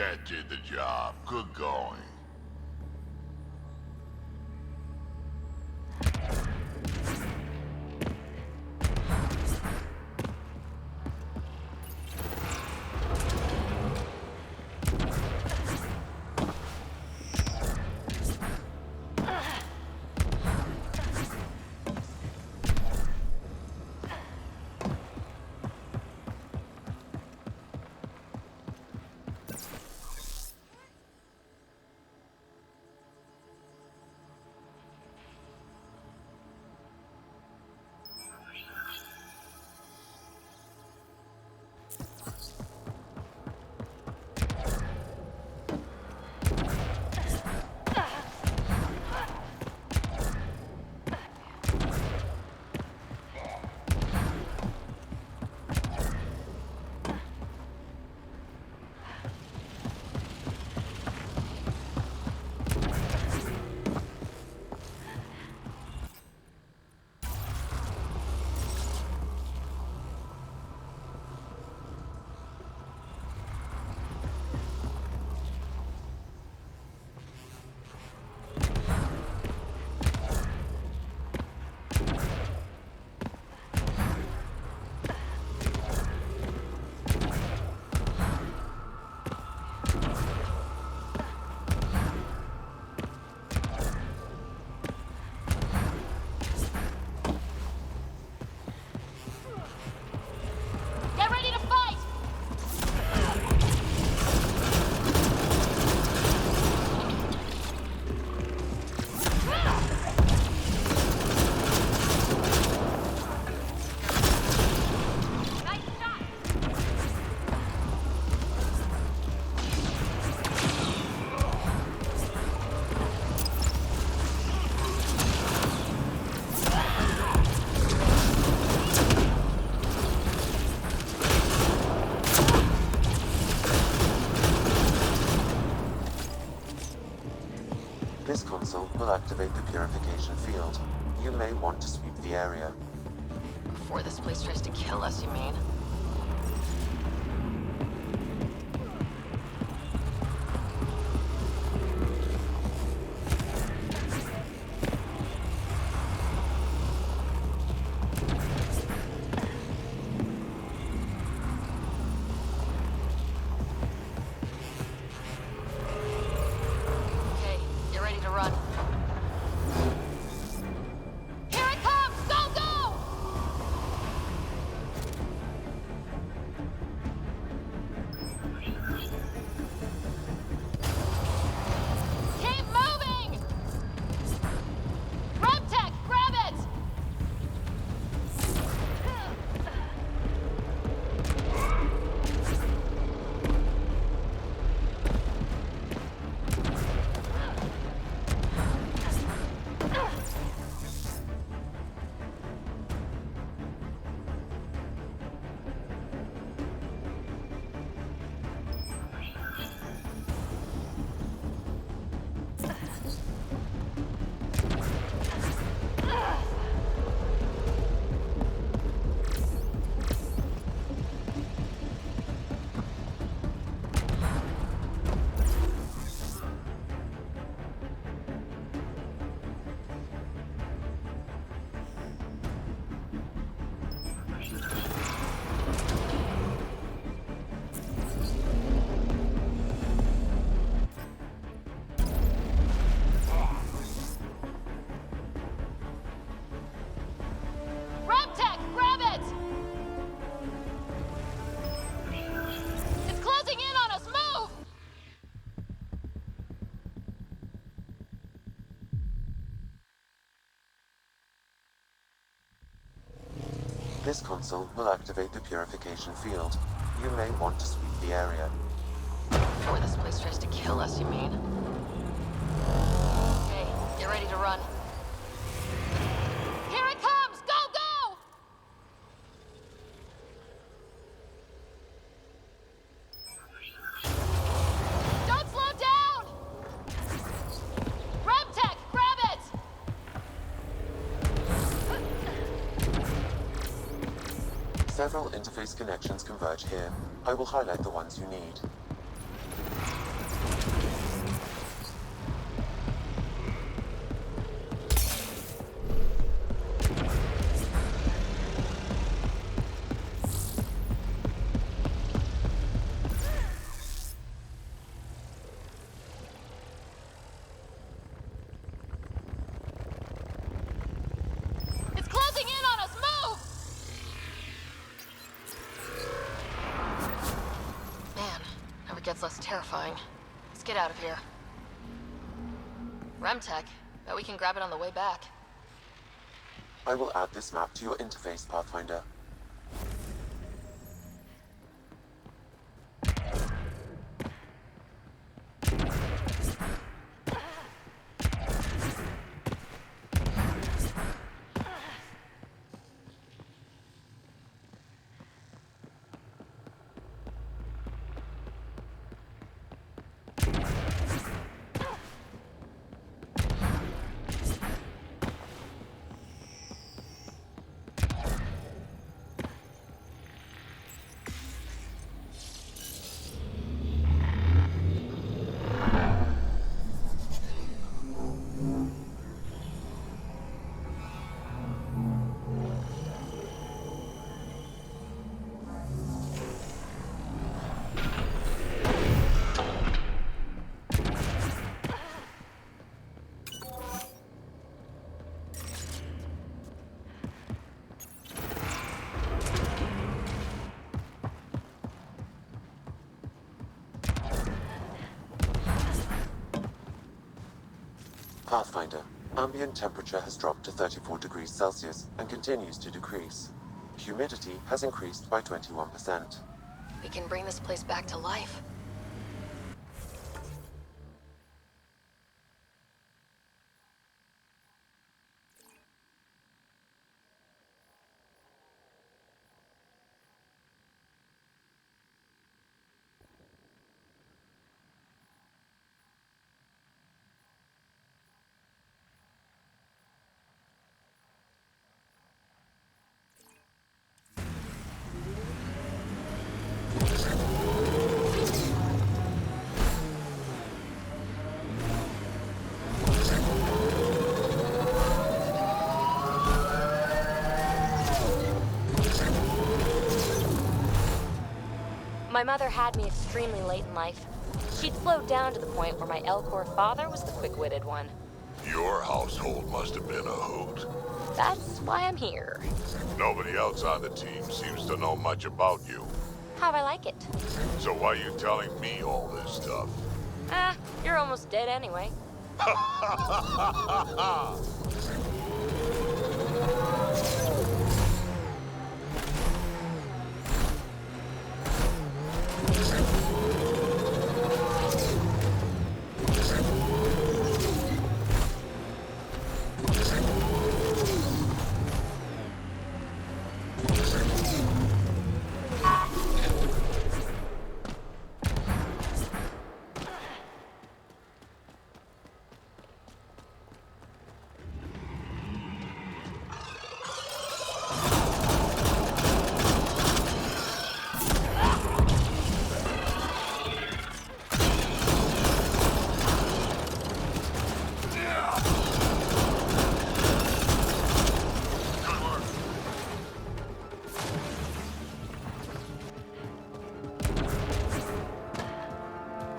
That did the job. Good going. This console will activate the purification field. You may want to sweep the area. Before this place tries to kill us, you mean? This console will activate the purification field. You may want to sweep the area. Before this place tries to kill us, you mean? Okay, get ready to run. Here it comes! Go, go! Don't slow down! Remtech, grab it! Several interface connections converge here. I will highlight the ones you need. It's less terrifying. Let's get out of here. Remtech. Bet we can grab it on the way back. I will add this map to your interface, Pathfinder. Pathfinder, ambient temperature has dropped to 34 degrees Celsius and continues to decrease. Humidity has increased by 21%. We can bring this place back to life. My mother had me extremely late in life. She'd slowed down to the point where my Elcor father was the quick-witted one. Your household must have been a hoot. That's why I'm here. Nobody else on the team seems to know much about you. How'd I like it? So why are you telling me all this stuff? Ah, you're almost dead anyway.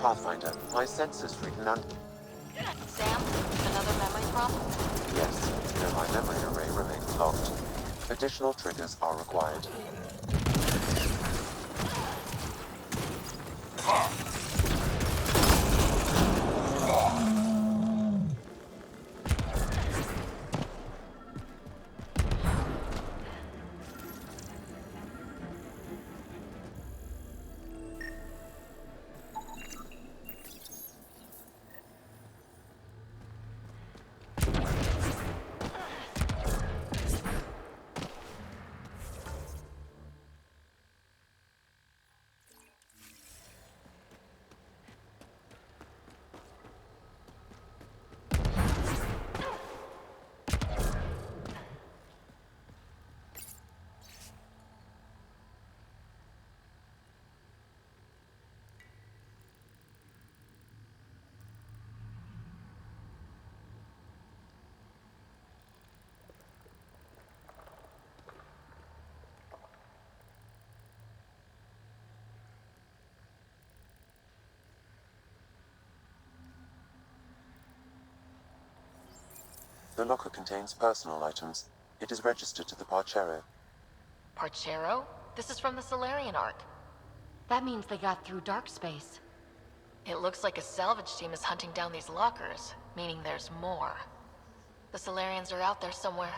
Pathfinder, my sensors read none. Sam, another memory problem? Yes, no, my memory array remains locked. Additional triggers are required. The locker contains personal items. It is registered to the Parchero. Parchero? This is from the Solarian arc. That means they got through dark space. It looks like a salvage team is hunting down these lockers, meaning there's more. The Solarians are out there somewhere.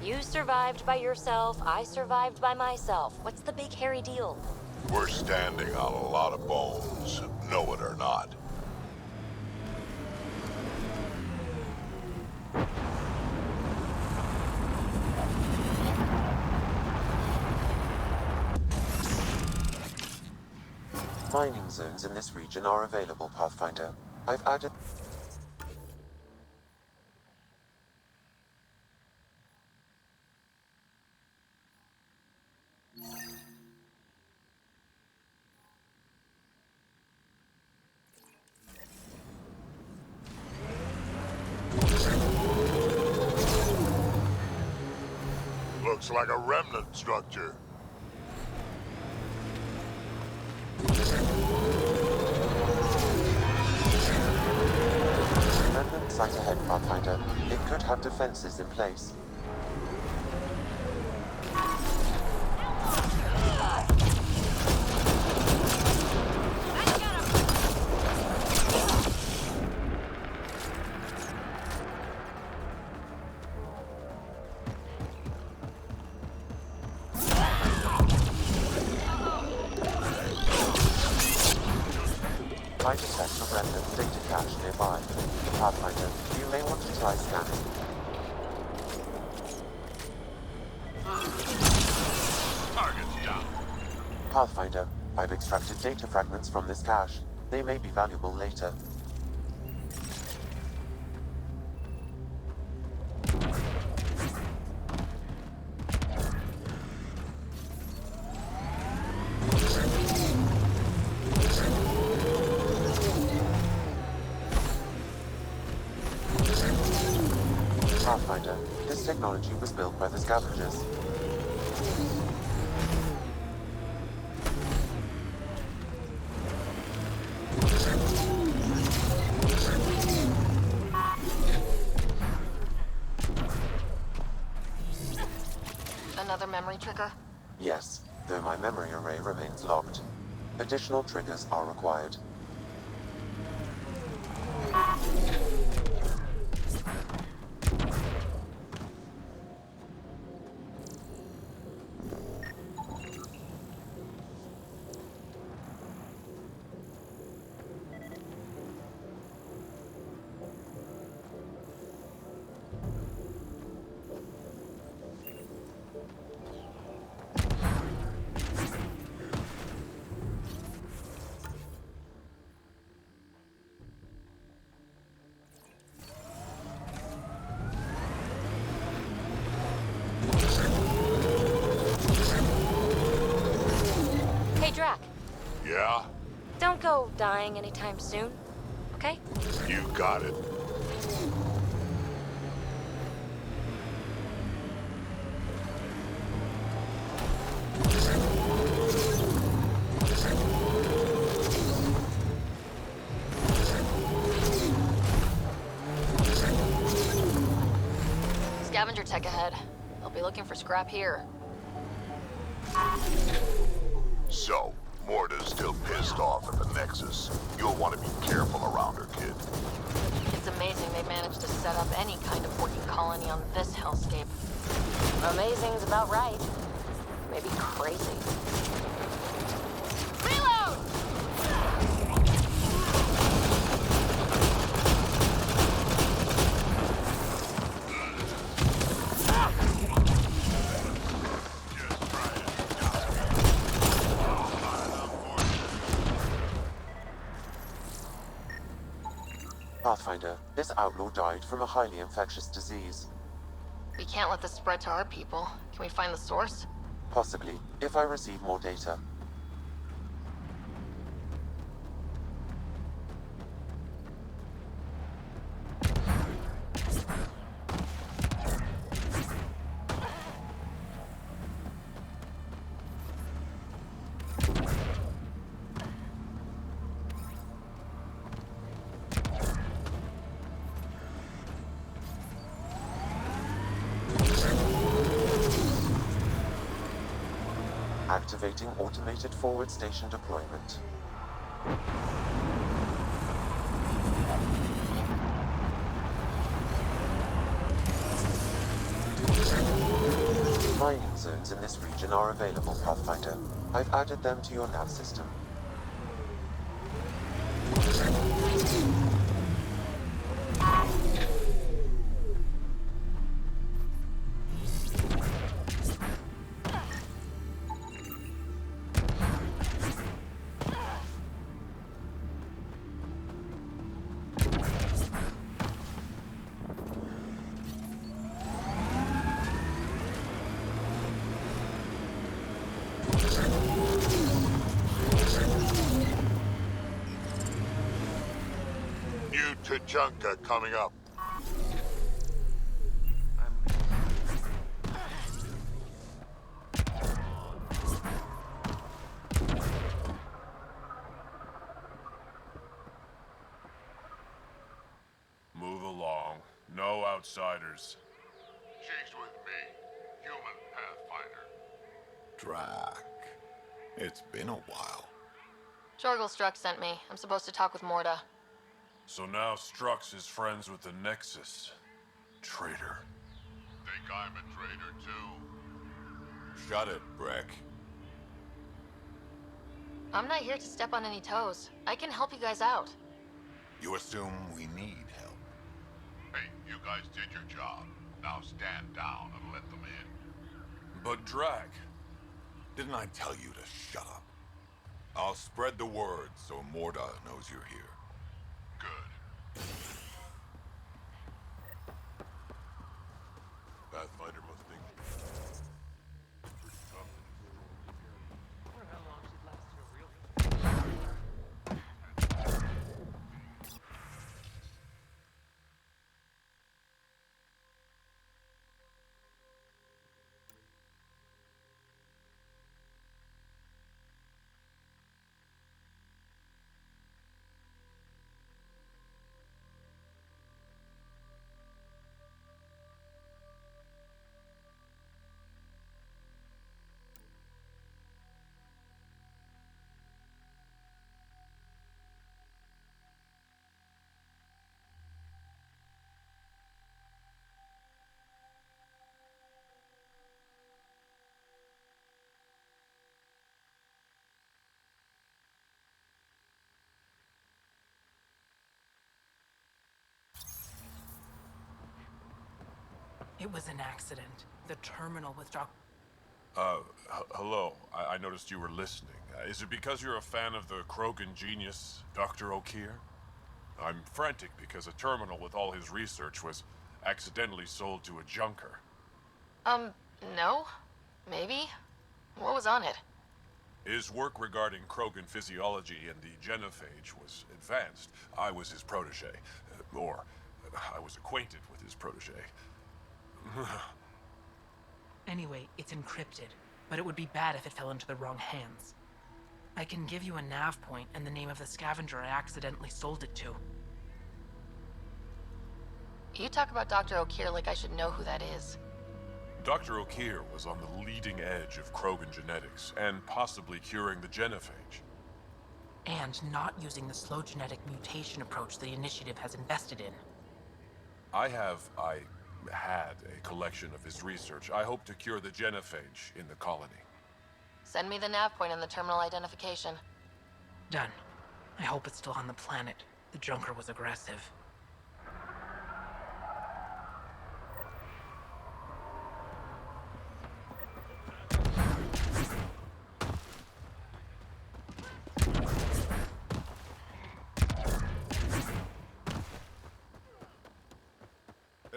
You survived by yourself, I survived by myself. What's the big hairy deal? We're standing on a lot of bones, know it or not. Mining zones in this region are available, Pathfinder. I've added... Looks like a remnant structure. Remnant site ahead, Pathfinder. It could have defenses in place. I detect a remnant data cache nearby. Pathfinder, you may want to try scanning. Target's down. Pathfinder, I've extracted data fragments from this cache. They may be valuable later. Pathfinder, this technology was built by the scavengers. Another memory trigger? Yes, though my memory array remains locked. Additional triggers are required. Hey, Drac. Yeah? Don't go dying anytime soon, okay? You got it. Scavenger tech ahead. They'll be looking for scrap here. So, Morta's still pissed off at the Nexus. You'll want to be careful around her, kid. It's amazing they managed to set up any kind of working colony on this hellscape. Amazing's about right. Maybe crazy. Reload! This outlaw died from a highly infectious disease. We can't let this spread to our people. Can we find the source? Possibly, if I receive more data. Activating automated forward station deployment. Mining zones in this region are available, Pathfinder. I've added them to your nav system. Junker coming up. Move along. No outsiders. She's with me, human Pathfinder. Drac. It's been a while. Jorgel Struck sent me. I'm supposed to talk with Morda. So now Strux is friends with the Nexus. Traitor. Think I'm a traitor too? Shut it, Breck. I'm not here to step on any toes. I can help you guys out. You assume we need help. Hey, you guys did your job. Now stand down and let them in. But Drac. Didn't I tell you to shut up? I'll spread the word so Morda knows you're here. Good. Pathfinder must think. It was an accident. The terminal with Hello. I noticed you were listening. Is it because you're a fan of the Krogan genius, Dr. O'Keefe? I'm frantic because a terminal with all his research was accidentally sold to a junker. No? Maybe? What was on it? His work regarding Krogan physiology and the genophage was advanced. I was his protege. Or, I was acquainted with his protege. Anyway, it's encrypted, but it would be bad if it fell into the wrong hands. I can give you a nav point and the name of the scavenger I accidentally sold it to. You talk about Dr. O'Keefe like I should know who that is. Dr. O'Keefe was on the leading edge of Krogan genetics, and possibly curing the genophage. And not using the slow genetic mutation approach the Initiative has invested in. I had a collection of his research. I hope to cure the genophage in the colony. Send me the nav point and the terminal identification. Done. I hope it's still on the planet. The junker was aggressive.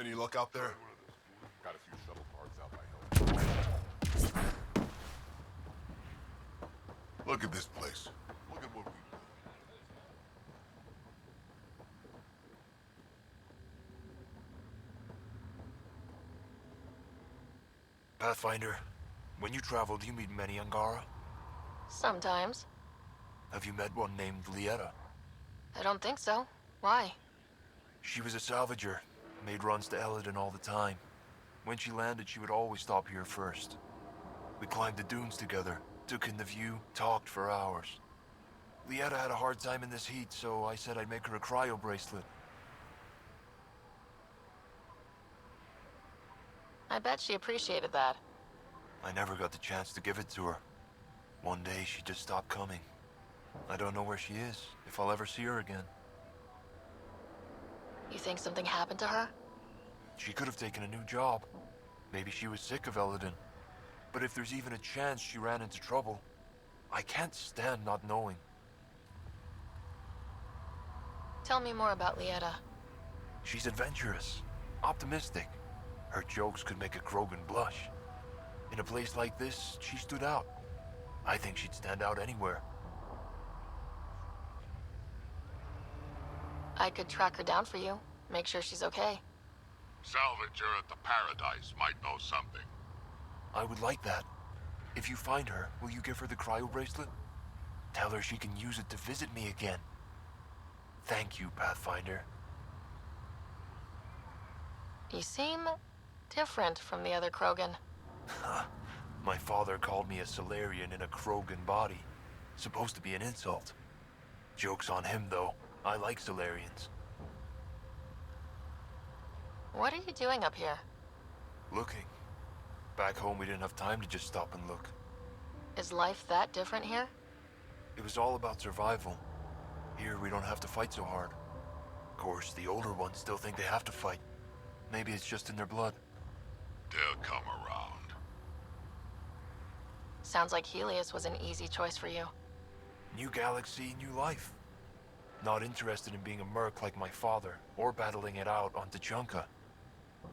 Any luck out there? Got a few shuttle parts out by Hill. Look at this place. Look at what we do. Pathfinder, when you travel, do you meet many Angara? Sometimes. Have you met one named Lieta? I don't think so. Why? She was a salvager, made runs to Elaaden all the time. When she landed, she would always stop here first. We climbed the dunes together, took in the view, talked for hours. Lieta had a hard time in this heat, so I said I'd make her a cryo bracelet. I bet she appreciated that. I never got the chance to give it to her. One day, she just stopped coming. I don't know where she is, if I'll ever see her again. You think something happened to her? She could have taken a new job. Maybe she was sick of Elaaden. But if there's even a chance she ran into trouble, I can't stand not knowing. Tell me more about Lieta. She's adventurous, optimistic. Her jokes could make a Krogan blush. In a place like this, she stood out. I think she'd stand out anywhere. I could track her down for you. Make sure she's okay. Salvager at the Paradise might know something. I would like that. If you find her, will you give her the cryo bracelet? Tell her she can use it to visit me again. Thank you, Pathfinder. You seem different from the other Krogan. My father called me a Solarian in a Krogan body. Supposed to be an insult. Joke's on him, though. I like Solarians. What are you doing up here? Looking. Back home, we didn't have time to just stop and look. Is life that different here? It was all about survival. Here, we don't have to fight so hard. Of course, the older ones still think they have to fight. Maybe it's just in their blood. They'll come around. Sounds like Helios was an easy choice for you. New galaxy, new life. Not interested in being a merc like my father, or battling it out on Tachanka.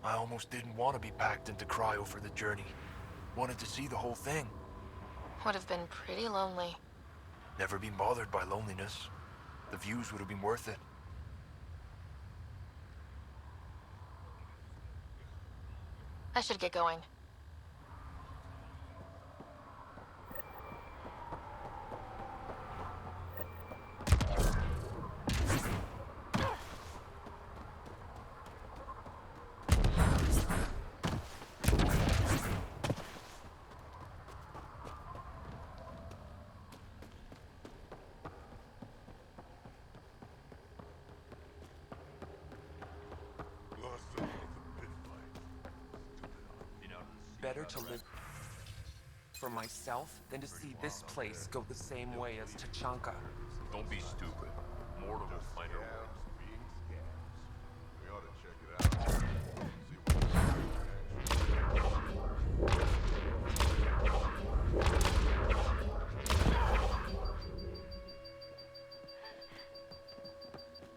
I almost didn't want to be packed into cryo for the journey. Wanted to see the whole thing. Would have been pretty lonely. Never been bothered by loneliness. The views would have been worth it. I should get going. Better to live for myself than to see this place go the same way as Tachanka. Don't be stupid. Mortal will find her way. We ought to check it out.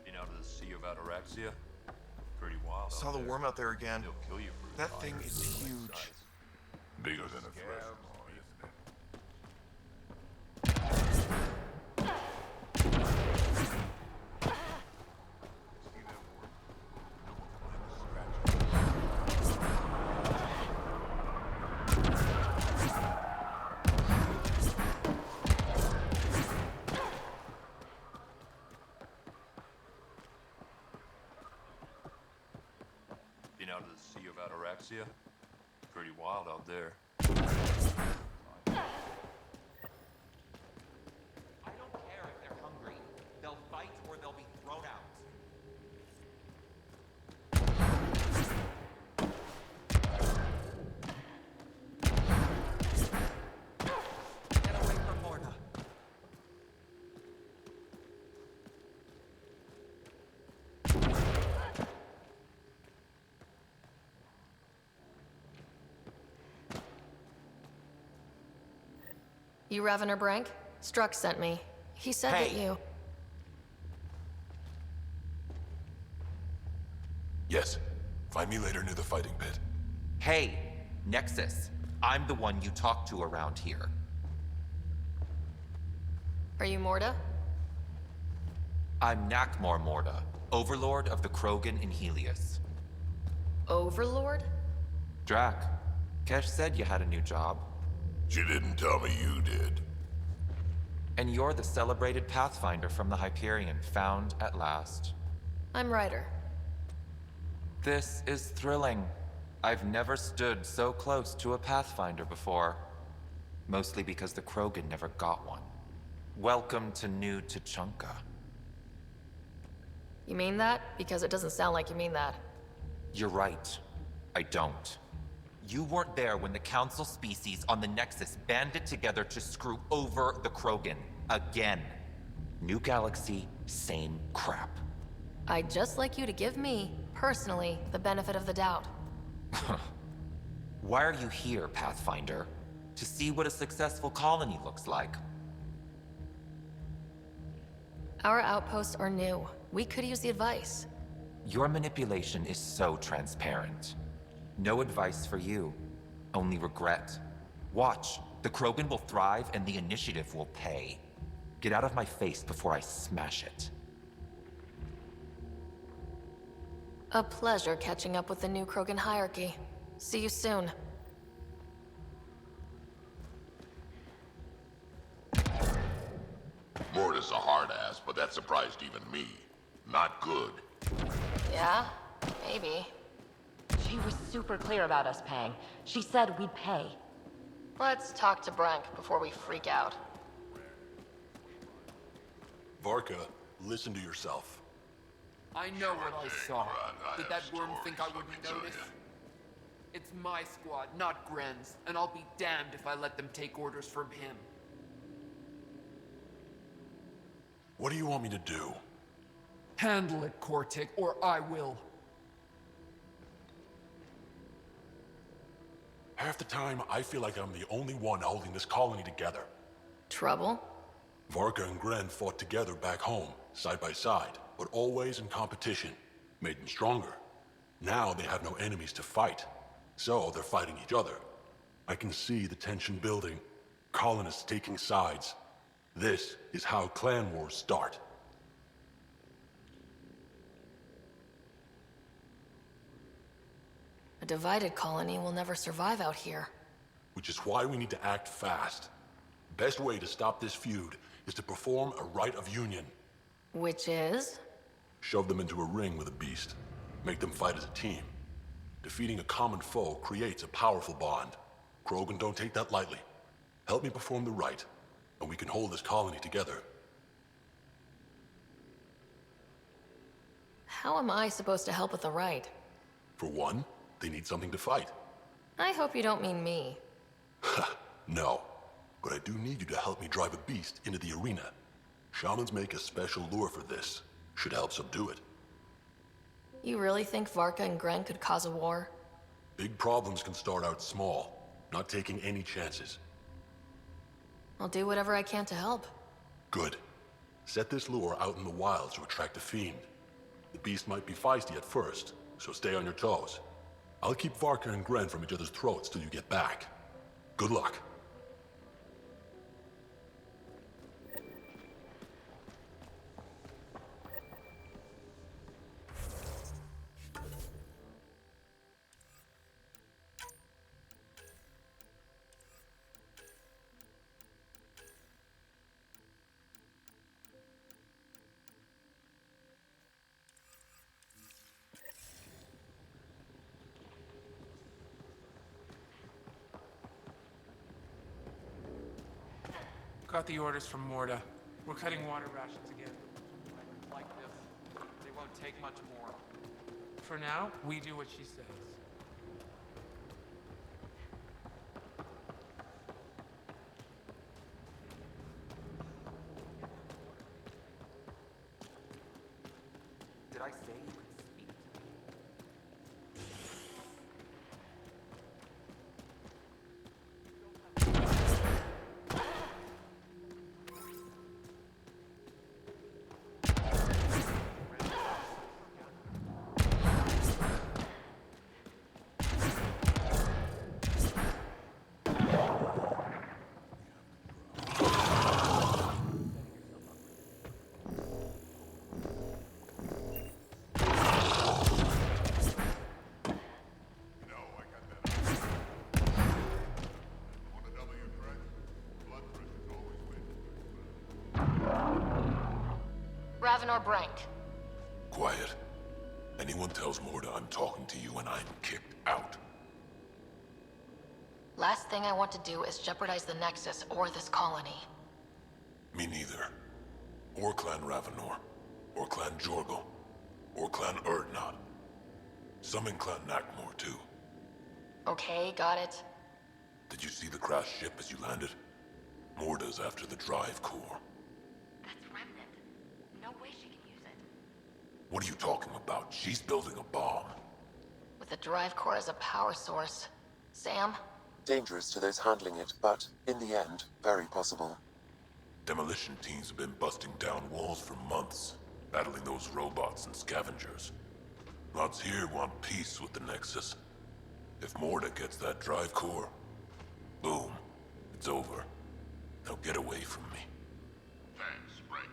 Been out of the Sea of Ataraxia? Pretty wild. Saw the worm out there again. They'll kill you for That thing is huge. Bigger than a thresh ball, isn't it? Been out of the Sea of Ataraxia? Pretty wild out there. I don't care if they're hungry. They'll fight or they'll be thrown out. Get away from Morna. You Revener Brank? Struck sent me. He said that you... Yes. Find me later near the fighting pit. Hey, Nexus. I'm the one you talk to around here. Are you Morda? I'm Nakmor Morda, Overlord of the Krogan in Helios. Overlord? Drac, Kesh said you had a new job. She didn't tell me you did. And you're the celebrated Pathfinder from the Hyperion, found at last. I'm Ryder. This is thrilling. I've never stood so close to a Pathfinder before. Mostly because the Krogan never got one. Welcome to New Tuchanka. You mean that? Because it doesn't sound like you mean that. You're right. I don't. You weren't there when the Council species on the Nexus banded together to screw over the Krogan. Again. New galaxy, same crap. I'd just like you to give me, personally, the benefit of the doubt. Why are you here, Pathfinder? To see what a successful colony looks like. Our outposts are new. We could use the advice. Your manipulation is so transparent. No advice for you, only regret. Watch, the Krogan will thrive and the initiative will pay. Get out of my face before I smash it. A pleasure catching up with the new Krogan hierarchy. See you soon. Morda's a hard ass, but that surprised even me. Not good. Yeah? Maybe. She was super clear about us paying. She said we'd pay. Let's talk to Brank before we freak out. Varka, listen to yourself. I know what I saw. Did that worm think I wouldn't notice? It's my squad, not Gren's, and I'll be damned if I let them take orders from him. What do you want me to do? Handle it, Kortik, or I will. Half the time, I feel like I'm the only one holding this colony together. Trouble? Varka and Gren fought together back home, side by side, but always in competition. Made them stronger. Now they have no enemies to fight, so they're fighting each other. I can see the tension building, colonists taking sides. This is how clan wars start. A divided colony will never survive out here. Which is why we need to act fast. Best way to stop this feud is to perform a rite of union. Which is? Shove them into a ring with a beast. Make them fight as a team. Defeating a common foe creates a powerful bond. Krogan don't take that lightly. Help me perform the rite, and we can hold this colony together. How am I supposed to help with the rite? For one, they need something to fight. I hope you don't mean me. No, but I do need you to help me drive a beast into the arena. Shamans make a special lure for this. Should help subdue it. You really think Varka and Gren could cause a war? Big problems can start out small, not taking any chances. I'll do whatever I can to help. Good. Set this lure out in the wilds to attract a fiend. The beast might be feisty at first, so stay on your toes. I'll keep Varka and Gren from each other's throats till you get back. Good luck. Got the orders from Morda. We're cutting water rations again. Like this, they won't take much more. For now, we do what she says. Did I say you could speak? Ravenor Brank. Quiet. Anyone tells Morda I'm talking to you and I'm kicked out. Last thing I want to do is jeopardize the Nexus or this colony. Me neither. Or Clan Ravenor. Or Clan Jorgal. Or Clan Erdnot. Some in Clan Nakmor, too. Okay, got it. Did you see the crashed ship as you landed? Morda's after the drive core. That's Remnant. No way she can use it. What are you talking about? She's building a bomb. With the drive core as a power source. Sam? Dangerous to those handling it, but, in the end, very possible. Demolition teams have been busting down walls for months, battling those robots and scavengers. Lots here want peace with the Nexus. If Morda gets that drive core, boom, it's over. Now get away from me. Thanks, Frank.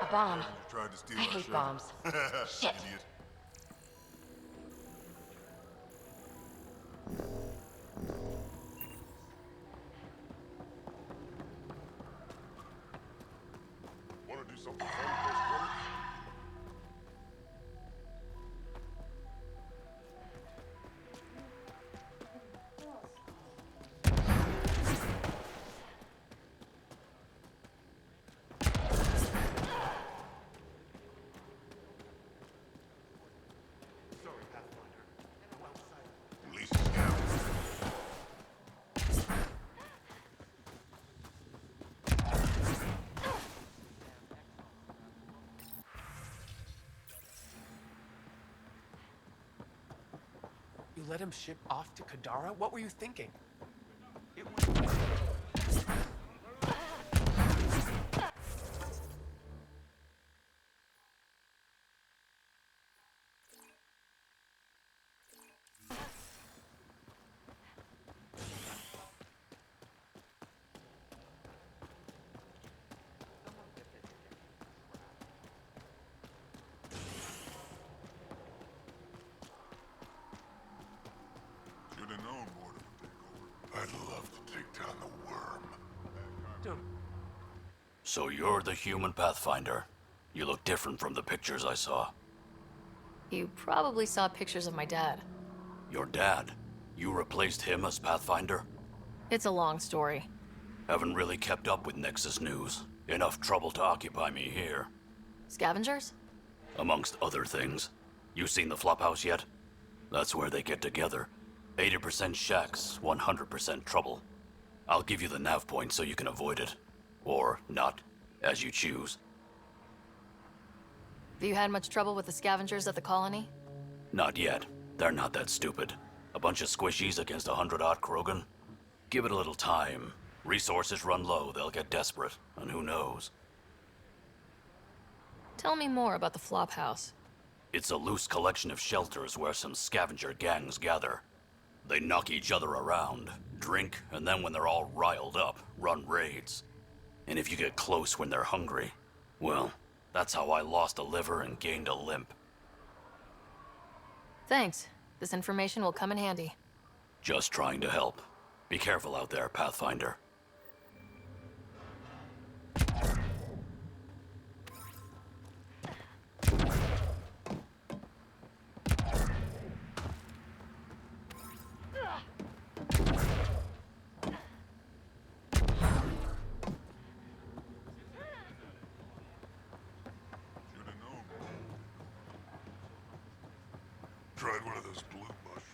A bomb. Tried to steal I my hate show. bombs. Shit. Idiot. Want to do something fun post credits? Release the scout. You let him ship off to Kadara? What were you thinking? It was... Should have known more to take over. I'd love to take down the worm. Dude, So you're the human Pathfinder. You look different from the pictures I saw. You probably saw pictures of my dad. Your dad? You replaced him as Pathfinder? It's a long story. Haven't really kept up with Nexus news. Enough trouble to occupy me here. Scavengers? Amongst other things. You seen the Flophouse yet? That's where they get together. 80% shacks, 100% trouble. I'll give you the nav point so you can avoid it. Or not, as you choose. Have you had much trouble with the scavengers at the colony? Not yet. They're not that stupid. A bunch of squishies against 100-odd Krogan? Give it a little time. Resources run low, they'll get desperate, and who knows? Tell me more about the Flophouse. It's a loose collection of shelters where some scavenger gangs gather. They knock each other around, drink, and then when they're all riled up, run raids. And if you get close when they're hungry, well, that's how I lost a liver and gained a limp. Thanks. This information will come in handy. Just trying to help. Be careful out there, Pathfinder. Tried one of those blue mushrooms.